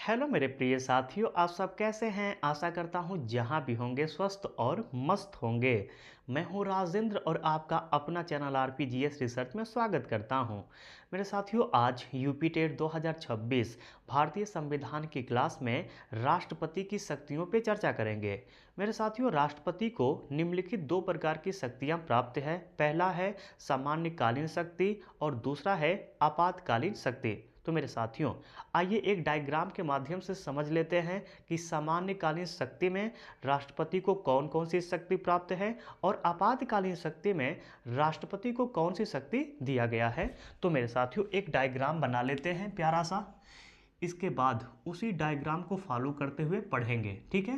Hello मेरे प्रिय साथियों, आप सब कैसे हैं? आशा करता हूँ जहाँ भी होंगे स्वस्थ और मस्त होंगे। मैं हूँ राजेंद्र और आपका अपना चैनल आरपीजीएस रिसर्च में स्वागत करता हूँ। मेरे साथियों, आज यूपी टेट 2026 भारतीय संविधान की क्लास में राष्ट्रपति की शक्तियों पे चर्चा करेंगे। मेरे साथियों, राष्ट्रपति को निम्नलिखित दो प्रकार की शक्तियाँ प्राप्त है। पहला है सामान्यकालीन शक्ति और दूसरा है आपातकालीन शक्ति। तो मेरे साथियों, आइए एक डायग्राम के माध्यम से समझ लेते हैं कि सामान्यकालीन शक्ति में राष्ट्रपति को कौन कौन सी शक्ति प्राप्त है और आपातकालीन शक्ति में राष्ट्रपति को कौन सी शक्ति दिया गया है। तो मेरे साथियों, एक डायग्राम बना लेते हैं प्यारा सा। इसके बाद उसी डायग्राम को फॉलो करते हुए पढ़ेंगे। ठीक है,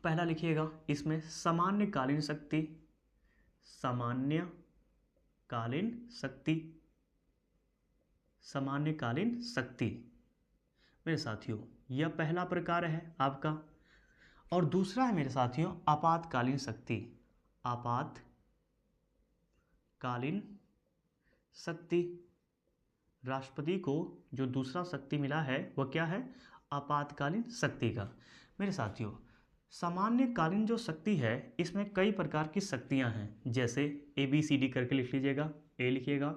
पहला लिखिएगा इसमें सामान्यकालीन शक्ति, सामान्यकालीन शक्ति, सामान्यकालीन शक्ति। मेरे साथियों, यह पहला प्रकार है आपका। और दूसरा है मेरे साथियों आपातकालीन शक्ति। आपातकालीन शक्ति, राष्ट्रपति को जो दूसरा शक्ति मिला है वह क्या है? आपातकालीन शक्ति का। मेरे साथियों, सामान्यकालीन जो शक्ति है इसमें कई प्रकार की शक्तियां हैं, जैसे ABCD करके लिख लीजिएगा। ए लिखिएगा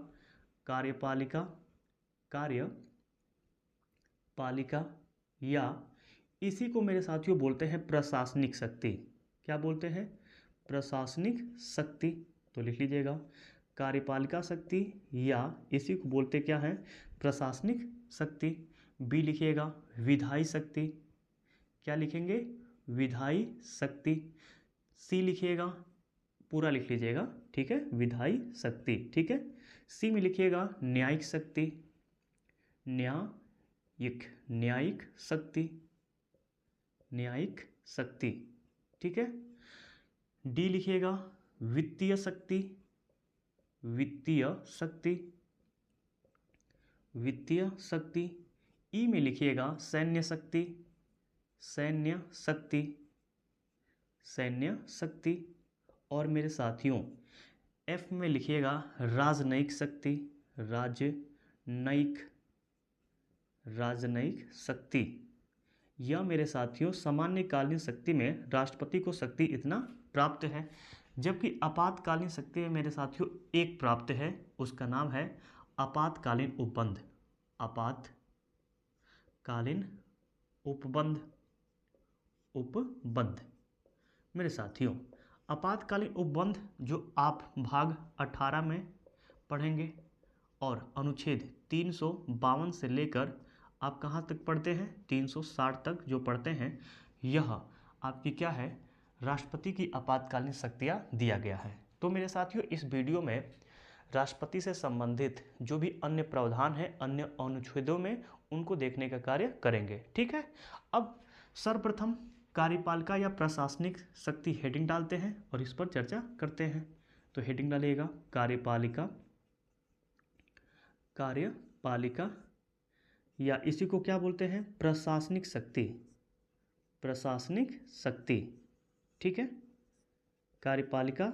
कार्यपालिका, या इसी को मेरे साथियों बोलते हैं प्रशासनिक शक्ति। क्या बोलते हैं? प्रशासनिक शक्ति। तो लिख लीजिएगा कार्यपालिका शक्ति, या इसी को बोलते क्या है? प्रशासनिक शक्ति। बी लिखिएगा विधायी शक्ति। क्या लिखेंगे? विधायी शक्ति। सी लिखिएगा, पूरा लिख लीजिएगा, ठीक है, विधायी शक्ति। ठीक है। सी में लिखिएगा न्यायिक शक्ति, न्यायिक शक्ति। ठीक है। डी लिखिएगा वित्तीय शक्ति। ई में लिखिएगा सैन्य शक्ति। और मेरे साथियों, एफ में लिखिएगा राजनयिक शक्ति। यह मेरे साथियों सामान्यकालीन शक्ति में राष्ट्रपति को शक्ति इतना प्राप्त है, जबकि आपातकालीन शक्ति में मेरे साथियों एक प्राप्त है, उसका नाम है आपातकालीन उपबंध। मेरे साथियों, आपातकालीन उपबंध जो आप भाग 18 में पढ़ेंगे और अनुच्छेद 352 से लेकर आप कहाँ तक पढ़ते हैं? 360 तक जो पढ़ते हैं, यह आपकी क्या है? राष्ट्रपति की आपातकालीन शक्तियाँ दिया गया है। तो मेरे साथियों, इस वीडियो में राष्ट्रपति से संबंधित जो भी अन्य प्रावधान है अन्य अनुच्छेदों में, उनको देखने का कार्य करेंगे। ठीक है। अब सर्वप्रथम कार्यपालिका या प्रशासनिक शक्ति हेडिंग डालते हैं और इस पर चर्चा करते हैं। तो हेडिंग डालिएगा कार्यपालिका, या इसी को क्या बोलते हैं? प्रशासनिक शक्ति। ठीक है, कार्यपालिका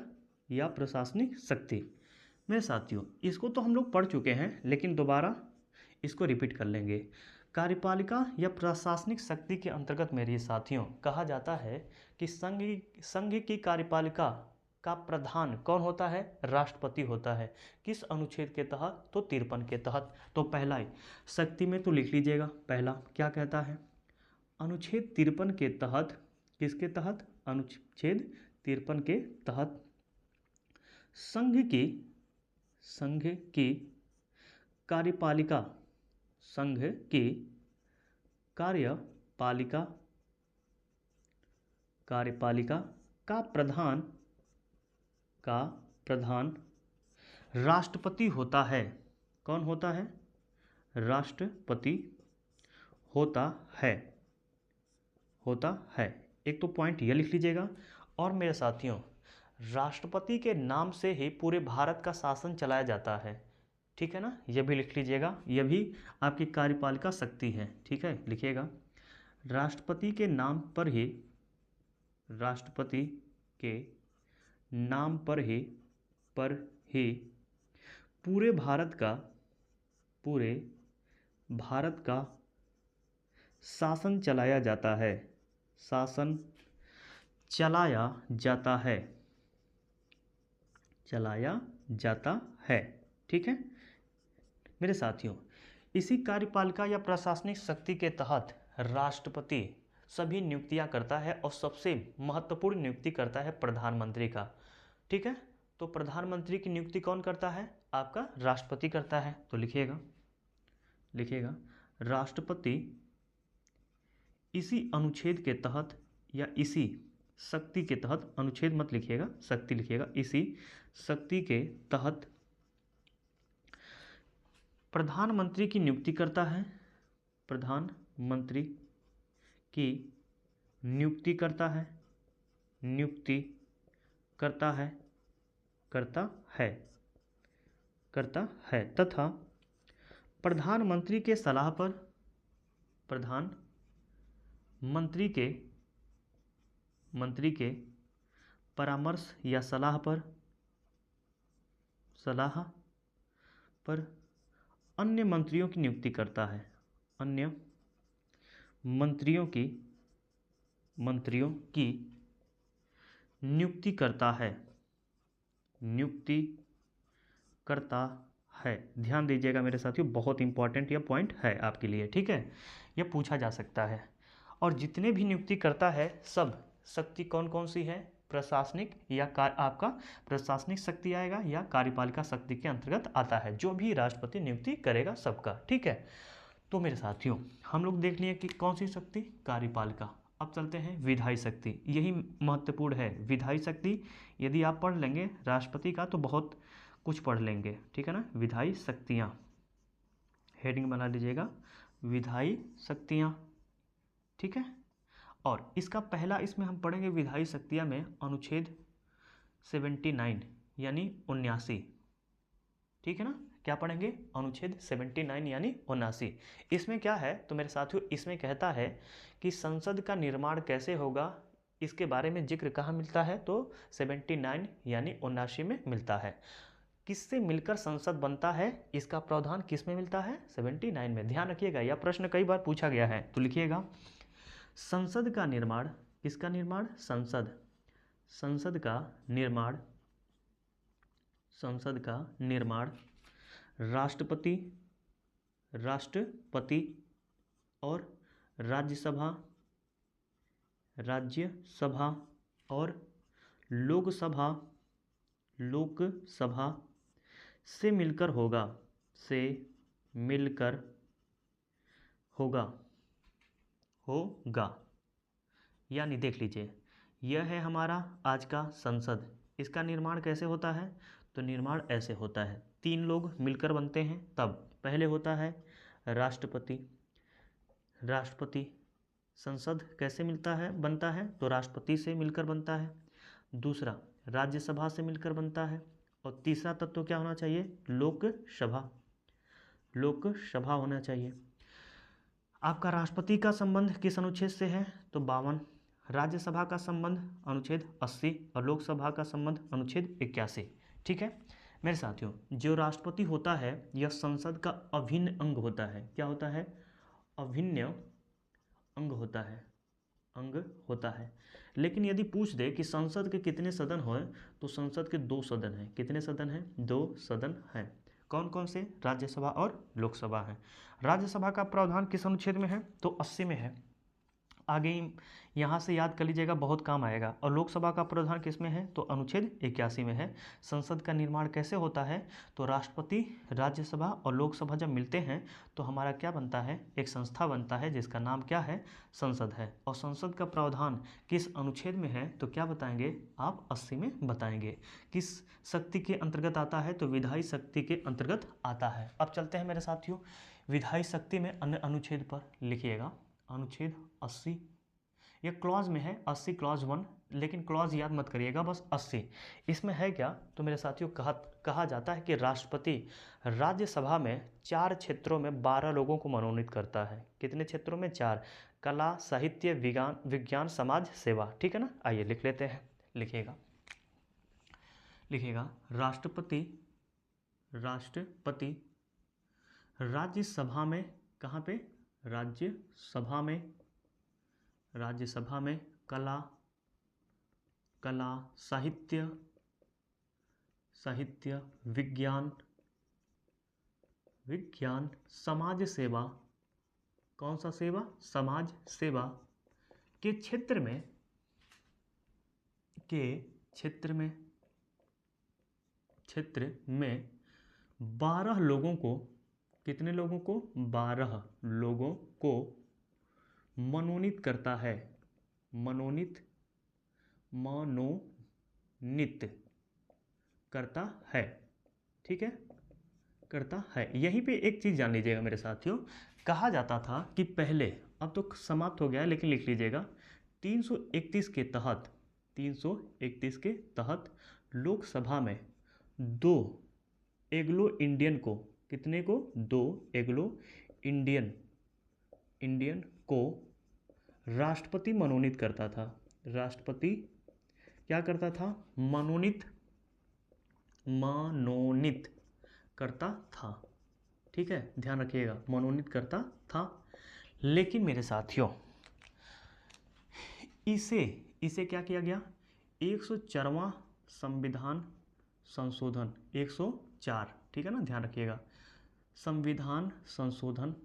या प्रशासनिक शक्ति। मेरे साथियों, इसको तो हम लोग पढ़ चुके हैं, लेकिन दोबारा इसको रिपीट कर लेंगे। कार्यपालिका या प्रशासनिक शक्ति के अंतर्गत मेरे साथियों कहा जाता है कि संघ की कार्यपालिका का प्रधान कौन होता है? राष्ट्रपति होता है। किस अनुच्छेद के तहत? तो 53 के तहत। तो पहला ही शक्ति में तो लिख लीजिएगा, पहला क्या कहता है? अनुच्छेद 53 के तहत। किसके तहत? अनुच्छेद 53 के तहत संघ की कार्यपालिका का प्रधान राष्ट्रपति होता है। कौन होता है? राष्ट्रपति होता है। एक तो पॉइंट यह लिख लीजिएगा। और मेरे साथियों, राष्ट्रपति के नाम से ही पूरे भारत का शासन चलाया जाता है। ठीक है ना, यह भी लिख लीजिएगा, यह भी आपकी कार्यपालिका शक्ति है। ठीक है, लिखिएगा राष्ट्रपति के नाम पर ही पूरे भारत का शासन चलाया जाता है, शासन चलाया जाता है, चलाया जाता है। ठीक है मेरे साथियों, इसी कार्यपालिका या प्रशासनिक शक्ति के तहत राष्ट्रपति सभी नियुक्तियां करता है और सबसे महत्वपूर्ण नियुक्ति करता है प्रधानमंत्री का। ठीक है, तो प्रधानमंत्री की नियुक्ति कौन करता है? आपका राष्ट्रपति करता है। तो लिखिएगा, लिखिएगा राष्ट्रपति इसी अनुच्छेद के तहत या इसी शक्ति के तहत, अनुच्छेद मत लिखिएगा, शक्ति लिखिएगा, इसी शक्ति के तहत प्रधानमंत्री की नियुक्ति करता है, प्रधानमंत्री की नियुक्ति करता है, नियुक्ति करता है, करता है, करता है तथा प्रधानमंत्री के सलाह पर, प्रधानमंत्री के मंत्री के परामर्श या सलाह पर, सलाह पर अन्य मंत्रियों की नियुक्ति करता है, अन्य मंत्रियों की नियुक्ति करता है, नियुक्ति करता है। ध्यान दीजिएगा मेरे साथियों, बहुत इंपॉर्टेंट यह पॉइंट है आपके लिए। ठीक है, यह पूछा जा सकता है। और जितने भी नियुक्ति करता है सब शक्ति कौन कौन सी है? प्रशासनिक या आपका प्रशासनिक शक्ति आएगा या कार्यपालिका शक्ति के अंतर्गत आता है, जो भी राष्ट्रपति नियुक्ति करेगा सबका। ठीक है, तो मेरे साथियों हम लोग देख लिए कि कौन सी शक्ति? कार्यपालिका। अब चलते हैं विधायी शक्ति, यही महत्वपूर्ण है। विधायी शक्ति यदि आप पढ़ लेंगे राष्ट्रपति का तो बहुत कुछ पढ़ लेंगे। ठीक है ना, विधायी शक्तियाँ हेडिंग बना लीजिएगा, विधायी शक्तियाँ। ठीक है, और इसका पहला इसमें हम पढ़ेंगे विधायी शक्तियाँ में अनुच्छेद 79 यानी 79। ठीक है ना, क्या पढ़ेंगे? अनुच्छेद 79 यानी 79। इसमें क्या है तो मेरे साथियों, इसमें कहता है कि संसद का निर्माण कैसे होगा, इसके बारे में जिक्र कहाँ मिलता है? तो 79 यानी 79 में मिलता है। किससे मिलकर संसद बनता है, इसका प्रावधान किस में मिलता है? 79 में। ध्यान रखिएगा, यह प्रश्न कई बार पूछा गया है। तो लिखिएगा संसद का निर्माण, किसका निर्माण? संसद का निर्माण, संसद का निर्माण राष्ट्रपति और राज्यसभा और लोकसभा से मिलकर होगा। यानी देख लीजिए, यह है हमारा आज का संसद। इसका निर्माण कैसे होता है? तो निर्माण ऐसे होता है, 3 लोग मिलकर बनते हैं। तब पहले होता है राष्ट्रपति। संसद कैसे बनता है? तो राष्ट्रपति से मिलकर बनता है। दूसरा राज्यसभा से मिलकर बनता है। और तीसरा तत्व क्या होना चाहिए? लोकसभा होना चाहिए। आपका राष्ट्रपति का संबंध किस अनुच्छेद से है? तो 52। राज्यसभा का संबंध अनुच्छेद 80 और लोकसभा का संबंध अनुच्छेद 81। ठीक है मेरे साथियों, जो राष्ट्रपति होता है यह संसद का अभिन्न अंग होता है। क्या होता है? अभिन्न अंग होता है। लेकिन यदि पूछ दे कि संसद के कितने सदन हो, तो संसद के 2 सदन हैं। कितने सदन हैं? 2 सदन हैं। कौन कौन से? राज्यसभा और लोकसभा है। राज्यसभा का प्रावधान किस अनुच्छेद में है? तो 80 में है। आगे यहाँ से याद कर लीजिएगा, बहुत काम आएगा। और लोकसभा का प्रावधान किस में है? तो अनुच्छेद 81 में है। संसद का निर्माण कैसे होता है? तो राष्ट्रपति, राज्यसभा और लोकसभा जब मिलते हैं तो हमारा क्या बनता है? एक संस्था बनता है जिसका नाम क्या है? संसद है। और संसद का प्रावधान किस अनुच्छेद में है? तो क्या बताएंगे आप? 80 में बताएंगे। किस शक्ति के अंतर्गत आता है? तो विधायी शक्ति के अंतर्गत आता है। अब चलते हैं मेरे साथियों विधायी शक्ति में अन्य अनुच्छेद पर। लिखिएगा अनुच्छेद 80, ये क्लॉज में है 80 क्लॉज 1, लेकिन क्लॉज याद मत करिएगा, बस 80। इसमें है क्या तो मेरे साथियों, कहा जाता है कि राष्ट्रपति राज्यसभा में 4 क्षेत्रों में 12 लोगों को मनोनीत करता है। कितने क्षेत्रों में? 4। कला, साहित्य, विज्ञान, समाज सेवा। ठीक है ना, आइए लिख लेते हैं। लिखिएगा राष्ट्रपति राज्यसभा में कहाँ पे? राज्यसभा में। राज्यसभा में कला, कला, साहित्य, साहित्य, विज्ञान, विज्ञान, समाज सेवा, कौन सा सेवा? समाज सेवा के क्षेत्र में, क्षेत्र में 12 लोगों को, कितने लोगों को? 12 लोगों को मनोनीत करता है। मनोनीत करता है, ठीक है, करता है। यहीं पे एक चीज़ जान लीजिएगा मेरे साथियों, कहा जाता था कि पहले, अब तो समाप्त हो गया है लेकिन लिख लीजिएगा, 331 के तहत, 331 के तहत लोकसभा में 2 एंग्लो इंडियन को, कितने को? 2 एंग्लो इंडियन को राष्ट्रपति मनोनीत करता था। राष्ट्रपति क्या करता था? मनोनीत करता था, ठीक है, ध्यान रखिएगा, मनोनीत करता था। लेकिन मेरे साथियों, इसे क्या किया गया? 104वां संविधान संशोधन, 104, ठीक है ना, ध्यान रखिएगा, संविधान संशोधन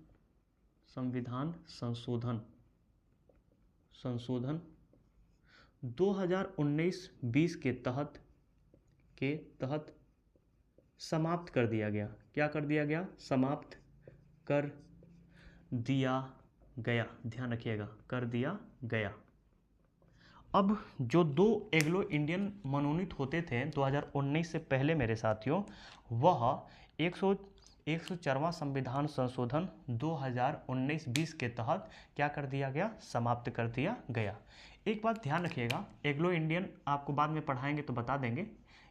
2019-20 के तहत समाप्त कर दिया गया। क्या कर दिया गया? समाप्त कर दिया गया, ध्यान रखिएगा, कर दिया गया। अब जो 2 एंग्लो इंडियन मनोनीत होते थे 2019 से पहले मेरे साथियों, वह 104वां संविधान संशोधन 2019-20 के तहत क्या कर दिया गया? समाप्त कर दिया गया। एक बात ध्यान रखिएगा, एंग्लो इंडियन आपको बाद में पढ़ाएंगे तो बता देंगे,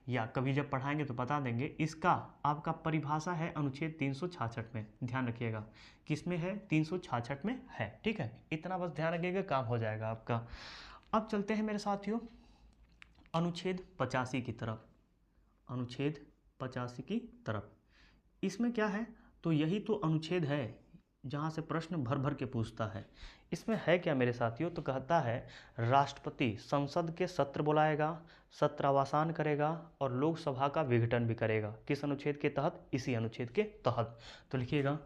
या कभी जब पढ़ाएंगे तो बता देंगे। इसका आपका परिभाषा है अनुच्छेद 366 में, ध्यान रखिएगा, किसमें है? 366 में है, ठीक है, इतना बस ध्यान रखिएगा, काम हो जाएगा आपका। अब चलते हैं मेरे साथियों अनुच्छेद 85 की तरफ। अनुच्छेद 85 की तरफ, इसमें क्या है? तो यही तो अनुच्छेद है जहाँ से प्रश्न भर भर के पूछता है। इसमें है क्या मेरे साथियों? तो कहता है राष्ट्रपति संसद के सत्र बुलाएगा, सत्रावसान करेगा और लोकसभा का विघटन भी करेगा। किस अनुच्छेद के तहत? इसी अनुच्छेद के तहत। तो लिखिएगा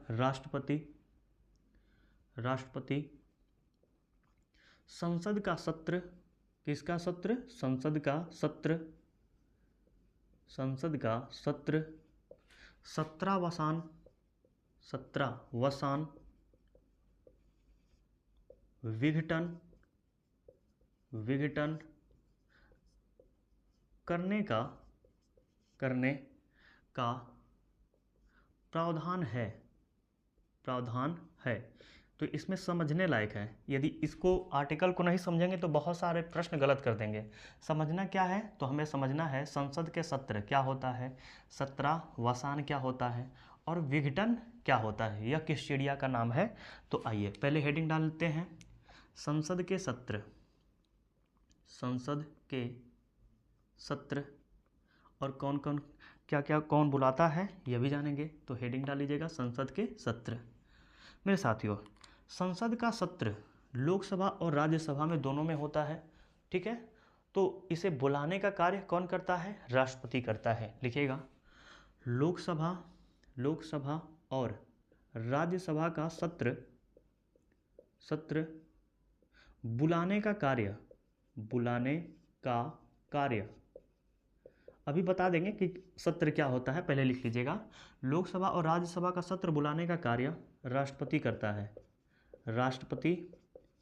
राष्ट्रपति संसद का सत्र, किसका सत्र? संसद का सत्र सत्रावसान विघटन करने का प्रावधान है। तो इसमें समझने लायक है, यदि इसको आर्टिकल को नहीं समझेंगे तो बहुत सारे प्रश्न गलत कर देंगे। समझना क्या है? तो हमें समझना है संसद के सत्र क्या होता है, सत्रावसान क्या होता है, और विघटन क्या होता है, यह किस चिड़िया का नाम है। तो आइए पहले हेडिंग डालते हैं, संसद के सत्र और कौन कौन क्या कौन बुलाता है यह भी जानेंगे। तो हेडिंग डाल लीजिएगा संसद के सत्र। मेरे साथियों, संसद का सत्र लोकसभा और राज्यसभा में दोनों में होता है, ठीक है। तो इसे बुलाने का कार्य कौन करता है? राष्ट्रपति करता है। लिखिएगा लोकसभा और राज्यसभा का सत्र बुलाने का कार्य अभी बता देंगे कि सत्र क्या होता है, पहले लिख लीजिएगा। लोकसभा और राज्यसभा का सत्र बुलाने का कार्य राष्ट्रपति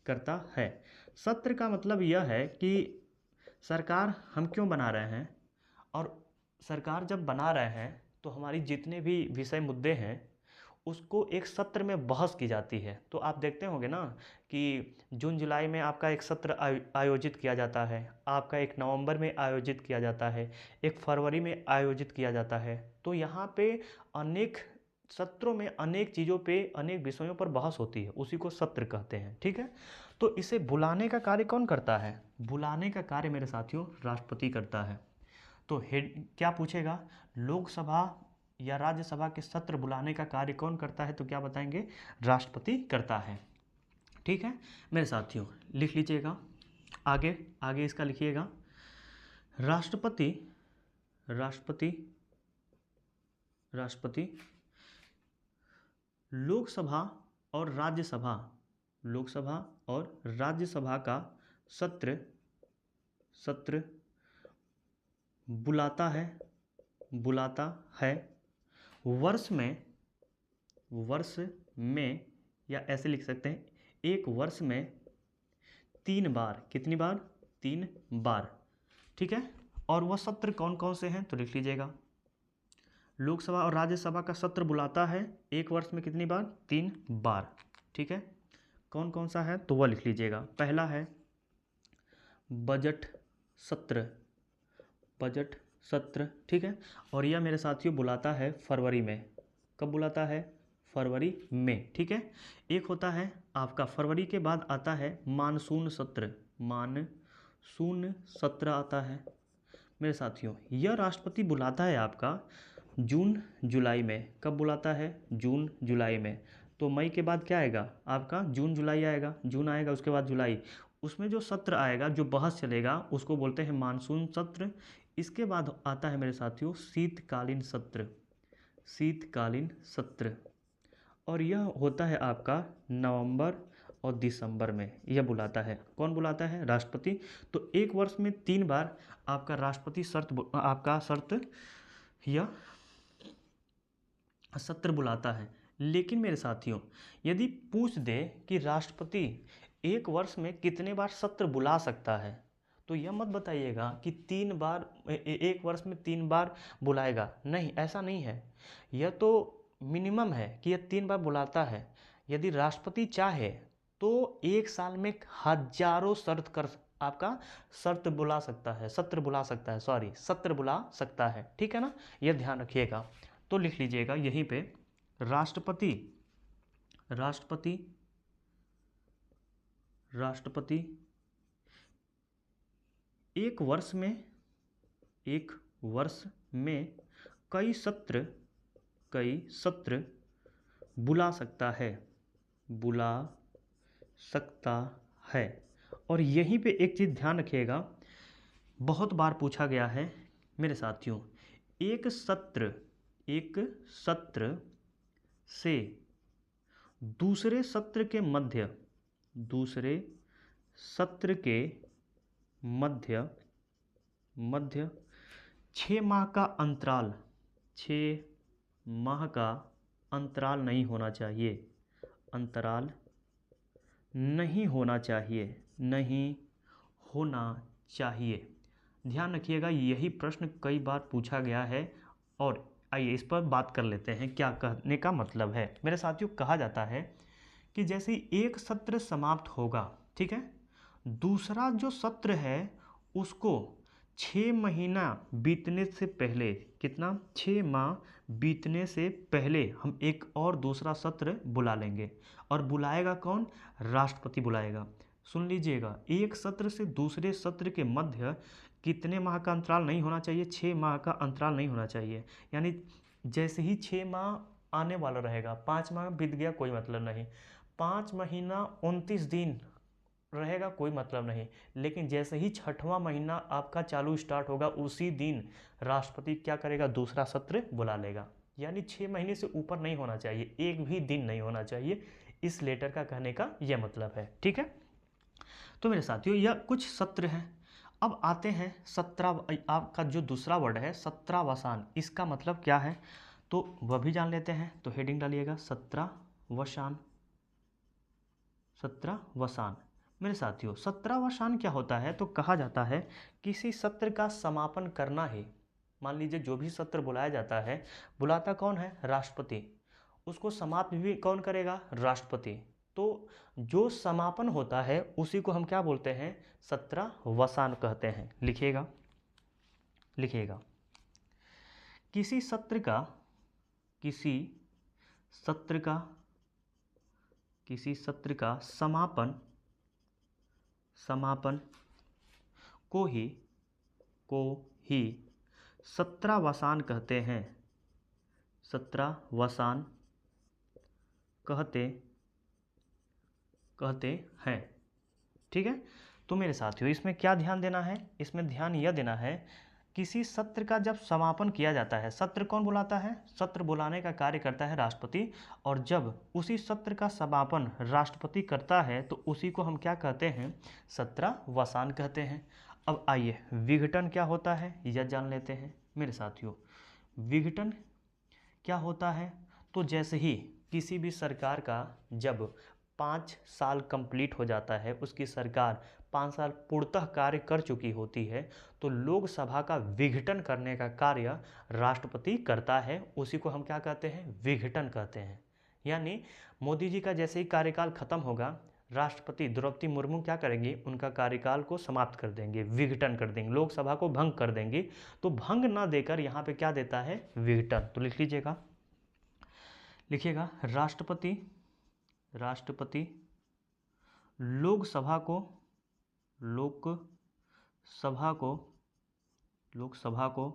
करता है। सत्र का मतलब यह है कि सरकार हम क्यों बना रहे हैं, और सरकार जब बना रहे हैं तो हमारी जितने भी विषय मुद्दे हैं उसको एक सत्र में बहस की जाती है। तो आप देखते होंगे ना कि जून जुलाई में आपका एक सत्र आयोजित किया जाता है, आपका एक नवंबर में आयोजित किया जाता है, एक फरवरी में आयोजित किया जाता है। तो यहाँ पे अनेक सत्रों में अनेक चीज़ों पे अनेक विषयों पर बहस होती है, उसी को सत्र कहते हैं, ठीक है। तो इसे बुलाने का कार्य कौन करता है? बुलाने का कार्य मेरे साथियों राष्ट्रपति करता है। तो हेड क्या पूछेगा? लोकसभा या राज्यसभा के सत्र बुलाने का कार्य कौन करता है, तो क्या बताएंगे, राष्ट्रपति करता है। ठीक है मेरे साथियों, लिख लीजिएगा, आगे आगे इसका लिखिएगा। राष्ट्रपति राष्ट्रपति राष्ट्रपति लोकसभा और राज्यसभा, लोकसभा और राज्यसभा का सत्र बुलाता है वर्ष में या ऐसे लिख सकते हैं, एक वर्ष में 3 बार। कितनी बार, 3 बार। ठीक है, और वह सत्र कौन कौन से हैं, तो लिख लीजिएगा। लोकसभा और राज्यसभा का सत्र बुलाता है एक वर्ष में कितनी बार, 3 बार। ठीक है, कौन कौन सा है, तो वह लिख लीजिएगा। पहला है बजट सत्र, बजट सत्र। ठीक है, और यह मेरे साथियों बुलाता है फरवरी में। कब बुलाता है, फरवरी में। ठीक है, एक होता है आपका फरवरी के बाद आता है मानसून सत्र, मानसून सत्र आता है मेरे साथियों। यह राष्ट्रपति बुलाता है आपका जून जुलाई में। कब बुलाता है, जून जुलाई में। तो मई के बाद क्या आएगा आपका, जून जुलाई आएगा, जून आएगा उसके बाद जुलाई। उसमें जो सत्र आएगा, जो बहस चलेगा, उसको बोलते हैं मानसून सत्र। इसके बाद आता है मेरे साथियों शीतकालीन सत्र, शीतकालीन सत्र, और यह होता है आपका नवंबर और दिसंबर में। यह बुलाता है, कौन बुलाता है, राष्ट्रपति। तो एक वर्ष में 3 बार आपका राष्ट्रपति आपका यह सत्र बुलाता है। लेकिन मेरे साथियों यदि पूछ दे कि राष्ट्रपति एक वर्ष में कितने बार सत्र बुला सकता है, तो यह मत बताइएगा कि 3 बार, एक वर्ष में 3 बार बुलाएगा। नहीं, ऐसा नहीं है। यह तो मिनिमम है कि यह 3 बार बुलाता है। यदि राष्ट्रपति चाहे तो एक साल में हजारों आपका शर्त बुला सकता है, सत्र बुला सकता है, सॉरी सत्र बुला सकता है। ठीक है ना, यह ध्यान रखिएगा। तो लिख लीजिएगा यहीं पे, राष्ट्रपति राष्ट्रपति राष्ट्रपति एक वर्ष में कई सत्र बुला सकता है। और यहीं पे एक चीज़ ध्यान रखिएगा, बहुत बार पूछा गया है मेरे साथियों, एक सत्र से दूसरे सत्र के मध्य 6 माह का अंतराल, 6 माह का अंतराल नहीं होना चाहिए, अंतराल नहीं होना चाहिए। ध्यान रखिएगा, यही प्रश्न कई बार पूछा गया है। और आइए इस पर बात कर लेते हैं, क्या कहने का मतलब है। मेरे साथियों कहा जाता है कि जैसे एक सत्र समाप्त होगा, ठीक है, दूसरा जो सत्र है उसको 6 महीना बीतने से पहले, कितना, 6 माह बीतने से पहले हम एक और दूसरा सत्र बुला लेंगे। और बुलाएगा कौन, राष्ट्रपति बुलाएगा। सुन लीजिएगा, एक सत्र से दूसरे सत्र के मध्य कितने माह का अंतराल नहीं होना चाहिए, 6 माह का अंतराल नहीं होना चाहिए। यानी जैसे ही 6 माह आने वाला रहेगा, 5 माह बीत गया कोई मतलब नहीं, 5 महीना 29 दिन रहेगा कोई मतलब नहीं। लेकिन जैसे ही 6वां महीना आपका चालू स्टार्ट होगा, उसी दिन राष्ट्रपति क्या करेगा, दूसरा सत्र बुला लेगा। यानी 6 महीने से ऊपर नहीं होना चाहिए, एक भी दिन नहीं होना चाहिए। इस लेटर का कहने का यह मतलब है। ठीक है, तो मेरे साथियों यह कुछ सत्र हैं। अब आते हैं 17, आपका जो दूसरा वर्ड है 17वसान, इसका मतलब क्या है तो वह भी जान लेते हैं। तो हेडिंग डालिएगा 17वसान, 17वसान। मेरे साथियों 17वसान क्या होता है, तो कहा जाता है किसी सत्र का समापन करना ही। मान लीजिए जो भी सत्र बुलाया जाता है, बुलाता कौन है, राष्ट्रपति, उसको समाप्त भी कौन करेगा, राष्ट्रपति। तो जो समापन होता है उसी को हम क्या बोलते हैं, 17वसान कहते हैं। लिखिएगा, किसी सत्र का समापन को ही 17वसान कहते हैं। सत्रावसान कहते हैं। ठीक है, तो मेरे साथियों इसमें क्या ध्यान देना है, इसमें ध्यान यह देना है किसी सत्र का जब समापन किया जाता है, सत्र कौन बुलाता है, सत्र बुलाने का कार्य करता है राष्ट्रपति, और जब उसी सत्र का समापन राष्ट्रपति करता है तो उसी को हम क्या कहते हैं, सत्रावसान कहते हैं। अब आइए विघटन क्या होता है यह जान लेते हैं मेरे साथियों। विघटन क्या होता है, तो जैसे ही किसी भी सरकार का जब 5 साल कंप्लीट हो जाता है, उसकी सरकार 5 साल पूर्णतः कार्य कर चुकी होती है, तो लोकसभा का विघटन करने का कार्य राष्ट्रपति करता है, उसी को हम क्या कहते हैं, विघटन कहते हैं। यानी मोदी जी का जैसे ही कार्यकाल खत्म होगा, राष्ट्रपति द्रौपदी मुर्मू क्या करेंगी, उनका कार्यकाल को समाप्त कर देंगे, विघटन कर देंगे, लोकसभा को भंग कर देंगे। तो भंग न देकर यहाँ पे क्या देता है, विघटन। तो लिख लीजिएगा, लिखिएगा राष्ट्रपति लोकसभा को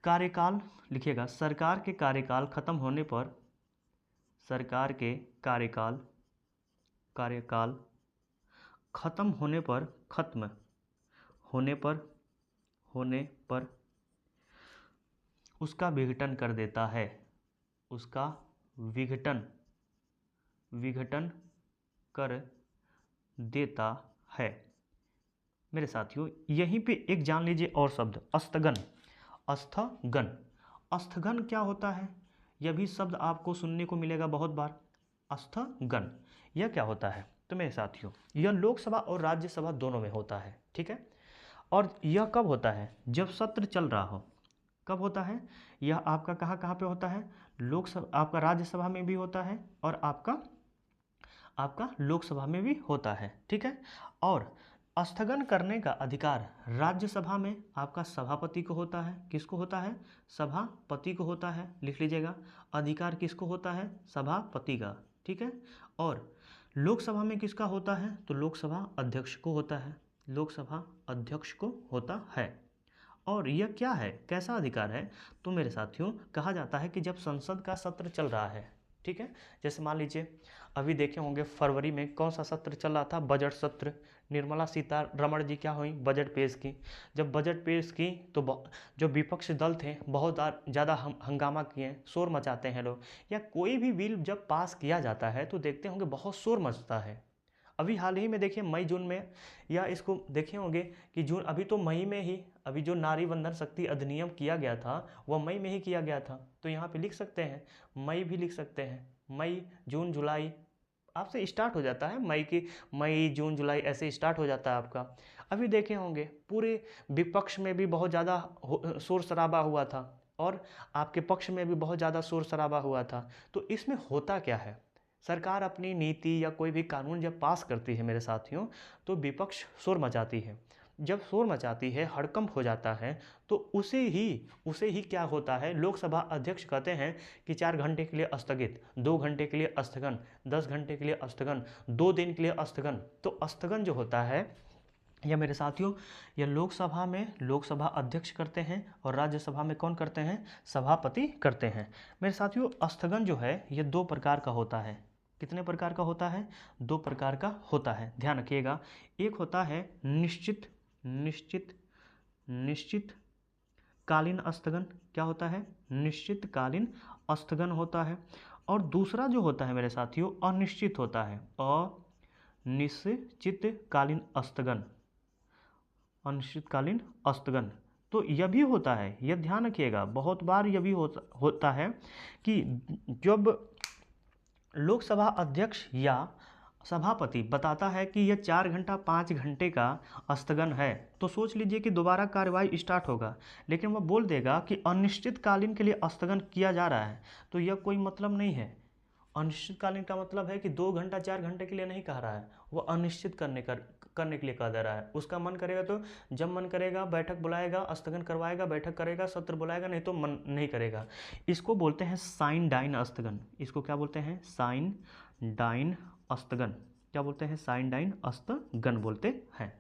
कार्यकाल, लिखिएगा सरकार के कार्यकाल खत्म होने पर, सरकार के कार्यकाल खत्म होने पर उसका विघटन कर देता है, उसका विघटन कर देता है। मेरे साथियों यहीं पे एक जान लीजिए और शब्द, स्थगन। स्थगन क्या होता है, यह भी शब्द आपको सुनने को मिलेगा बहुत बार। स्थगन यह क्या होता है, तो मेरे साथियों यह लोकसभा और राज्यसभा दोनों में होता है। ठीक है, और यह कब होता है, जब सत्र चल रहा हो। कब होता है, यह आपका कहाँ पे होता है, लोकसभा, आपका राज्यसभा में भी होता है और आपका लोकसभा में भी होता है। ठीक है, और स्थगन करने का अधिकार राज्यसभा में आपका सभापति को होता है। किसको होता है, सभापति को होता है, लिख लीजिएगा। अधिकार किसको होता है, सभापति का। ठीक है, और लोकसभा में किसका होता है, तो लोकसभा अध्यक्ष को होता है, लोकसभा अध्यक्ष को होता है। और यह क्या है, कैसा अधिकार है, तो मेरे साथियों कहा जाता है कि जब संसद का सत्र चल रहा है, ठीक है, जैसे मान लीजिए अभी देखे होंगे फरवरी में कौन सा सत्र चल रहा था, बजट सत्र। निर्मला सीतारमण जी क्या हुई, बजट पेश की। जब बजट पेश की तो जो विपक्ष दल थे बहुत ज़्यादा हंगामा किए, शोर मचाते हैं लोग। या कोई भी बिल जब पास किया जाता है तो देखते होंगे बहुत शोर मचता है। अभी हाल ही में देखिए मई जून में, या इसको देखे होंगे कि जून, अभी तो मई में ही अभी जो नारी वंदन शक्ति अधिनियम किया गया था वह मई में ही किया गया था। तो यहाँ पे लिख सकते हैं, मई भी लिख सकते हैं, मई जून जुलाई आपसे स्टार्ट हो जाता है, मई जून जुलाई ऐसे स्टार्ट हो जाता है आपका। अभी देखे होंगे पूरे विपक्ष में भी बहुत ज़्यादा शोर शराबा हुआ था और आपके पक्ष में भी बहुत ज़्यादा शोर शराबा हुआ था। तो इसमें होता क्या है, सरकार अपनी नीति या कोई भी कानून जब पास करती है मेरे साथियों, तो विपक्ष शोर मचाती है। जब शोर मचाती है, हड़कंप हो जाता है, तो उसे ही क्या होता है, लोकसभा अध्यक्ष कहते हैं कि 4 घंटे के लिए स्थगित, 2 घंटे के लिए स्थगन, 10 घंटे के लिए स्थगन, 2 दिन के लिए स्थगन। तो स्थगन जो होता है यह मेरे साथियों, यह लोकसभा में लोकसभा अध्यक्ष करते हैं और राज्यसभा में कौन करते हैं, सभापति करते हैं। मेरे साथियों स्थगन जो है यह 2 प्रकार का होता है। कितने प्रकार का होता है, 2 प्रकार का होता है, ध्यान रखिएगा। एक होता है निश्चित कालीन स्थगन। क्या होता है, निश्चित कालीन स्थगन होता है। और दूसरा जो होता है मेरे साथियों अनिश्चित होता है, अनिश्चितकालीन स्थगन, अनिश्चितकालीन स्थगन। तो यह भी होता है, यह ध्यान रखिएगा, बहुत बार यह भी होता है कि जब लोकसभा अध्यक्ष या सभापति बताता है कि यह 4 घंटा 5 घंटे का स्थगन है, तो सोच लीजिए कि दोबारा कार्रवाई स्टार्ट होगा, लेकिन वह बोल देगा कि अनिश्चितकालीन के लिए स्थगन किया जा रहा है, तो यह कोई मतलब नहीं है। अनिश्चितकालीन का मतलब है कि 2 घंटा 4 घंटे के लिए नहीं कह रहा है, वो अनिश्चित करने के लिए कह दे रहा है। उसका मन करेगा तो जब मन करेगा बैठक बुलाएगा, स्थगन करवाएगा, बैठक करेगा, सत्र बुलाएगा, नहीं तो मन नहीं करेगा। इसको बोलते हैं साइन डाइन स्थगन। इसको क्या बोलते हैं, साइन डाइन स्थगन। क्या बोलते हैं, साइन डाइन स्थगन बोलते हैं।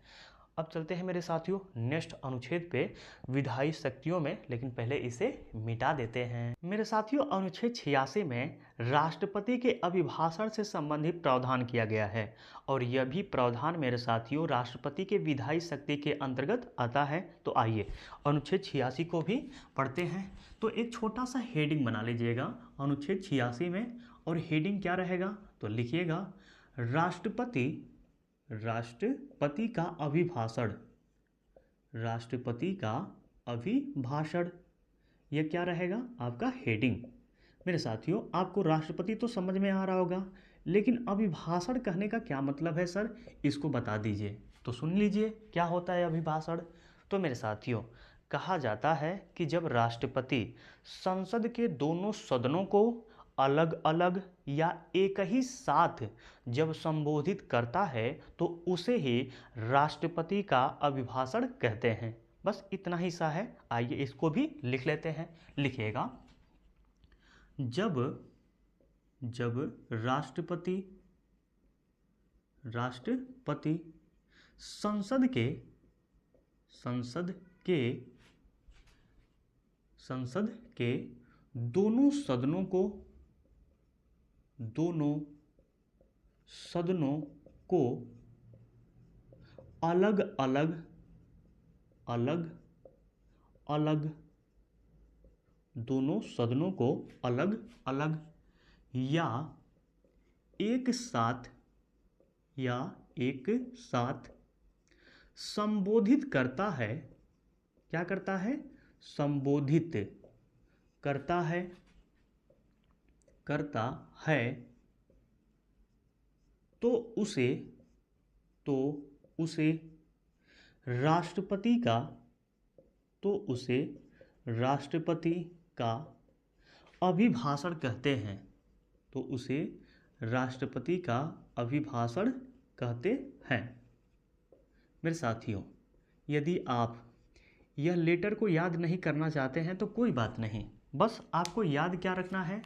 अब चलते हैं मेरे साथियों नेक्स्ट अनुच्छेद पे विधायी शक्तियों में, लेकिन पहले इसे मिटा देते हैं। मेरे साथियों अनुच्छेद 86 में राष्ट्रपति के अभिभाषण से संबंधित प्रावधान किया गया है और यह भी प्रावधान मेरे साथियों राष्ट्रपति के विधायी शक्ति के अंतर्गत आता है। तो आइए अनुच्छेद 86 को भी पढ़ते हैं। तो एक छोटा सा हेडिंग बना लीजिएगा अनुच्छेद 86 में, और हेडिंग क्या रहेगा तो लिखिएगा राष्ट्रपति का अभिभाषण। राष्ट्रपति का अभिभाषण, यह क्या रहेगा आपका हेडिंग। मेरे साथियों आपको राष्ट्रपति तो समझ में आ रहा होगा, लेकिन अभिभाषण कहने का क्या मतलब है सर, इसको बता दीजिए। तो सुन लीजिए क्या होता है अभिभाषण। तो मेरे साथियों कहा जाता है कि जब राष्ट्रपति संसद के दोनों सदनों को अलग अलग या एक ही साथ जब संबोधित करता है तो उसे ही राष्ट्रपति का अभिभाषण कहते हैं। बस इतना ही सा है, आइए इसको भी लिख लेते हैं। लिखिएगा जब राष्ट्रपति संसद के दोनों सदनों को अलग अलग या एक साथ संबोधित करता है। क्या करता है, संबोधित करता है तो उसे राष्ट्रपति का अभिभाषण कहते हैं। तो उसे राष्ट्रपति का अभिभाषण कहते हैं। मेरे साथियों यदि आप यह लेटर को याद नहीं करना चाहते हैं तो कोई बात नहीं, बस आपको याद क्या रखना है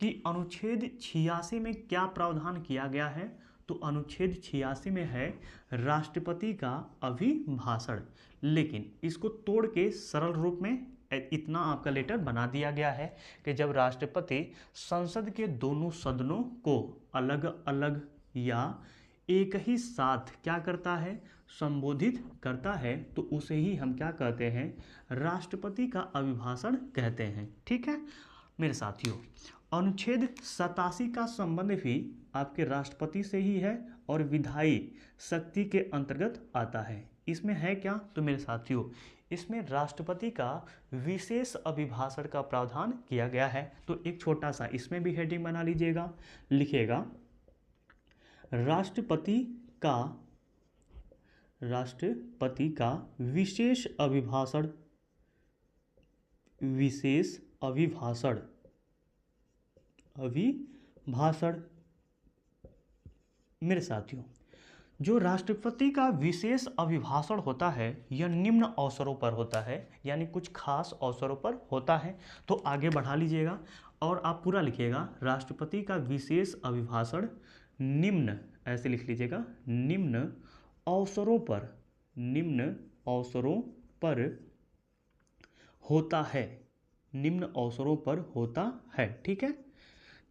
कि अनुच्छेद 86 में क्या प्रावधान किया गया है। तो अनुच्छेद 86 में है राष्ट्रपति का अभिभाषण, लेकिन इसको तोड़ के सरल रूप में इतना आपका लेटर बना दिया गया है कि जब राष्ट्रपति संसद के दोनों सदनों को अलग अलग या एक ही साथ क्या करता है, संबोधित करता है, तो उसे ही हम क्या कहते हैं, राष्ट्रपति का अभिभाषण कहते हैं। ठीक है मेरे साथियों, अनुच्छेद 87 का संबंध भी आपके राष्ट्रपति से ही है और विधायी शक्ति के अंतर्गत आता है। इसमें है क्या, तो मेरे साथियों इसमें राष्ट्रपति का विशेष अभिभाषण का प्रावधान किया गया है। तो एक छोटा सा इसमें भी हेडिंग बना लीजिएगा, लिखिएगा राष्ट्रपति का विशेष अभिभाषण। मेरे साथियों जो राष्ट्रपति का विशेष अभिभाषण होता है यह निम्न अवसरों पर होता है, यानी कुछ खास अवसरों पर होता है। तो आगे बढ़ा लीजिएगा और आप पूरा लिखिएगा राष्ट्रपति का विशेष अभिभाषण निम्न, ऐसे लिख लीजिएगा, निम्न अवसरों पर होता है। निम्न अवसरों पर होता है। ठीक है,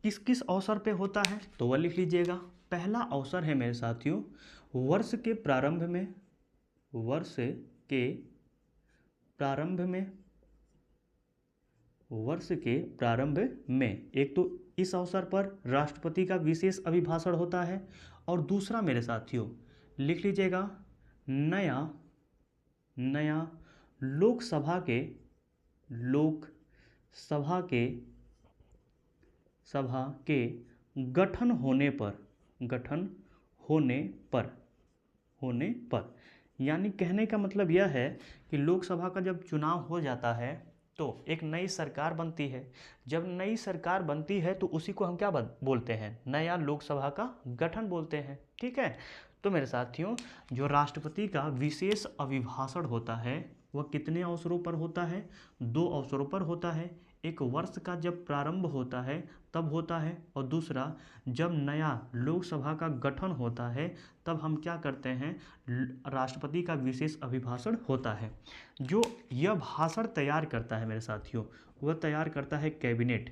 किस किस अवसर पे होता है तो वह लिख लीजिएगा। पहला अवसर है मेरे साथियों वर्ष के प्रारंभ में एक तो इस अवसर पर राष्ट्रपति का विशेष अभिभाषण होता है, और दूसरा मेरे साथियों लिख लीजिएगा नया लोकसभा के गठन होने पर, यानी कहने का मतलब यह है कि लोकसभा का जब चुनाव हो जाता है तो एक नई सरकार बनती है। जब नई सरकार बनती है तो उसी को हम क्या बोलते हैं, नया लोकसभा का गठन बोलते हैं। ठीक है, तो मेरे साथियों जो राष्ट्रपति का विशेष अभिभाषण होता है वह कितने अवसरों पर होता है, 2 अवसरों पर होता है। एक वर्ष का जब प्रारंभ होता है तब होता है, और दूसरा जब नया लोकसभा का गठन होता है तब हम क्या करते हैं, राष्ट्रपति का विशेष अभिभाषण होता है। जो यह भाषण तैयार करता है मेरे साथियों, वह तैयार करता है कैबिनेट।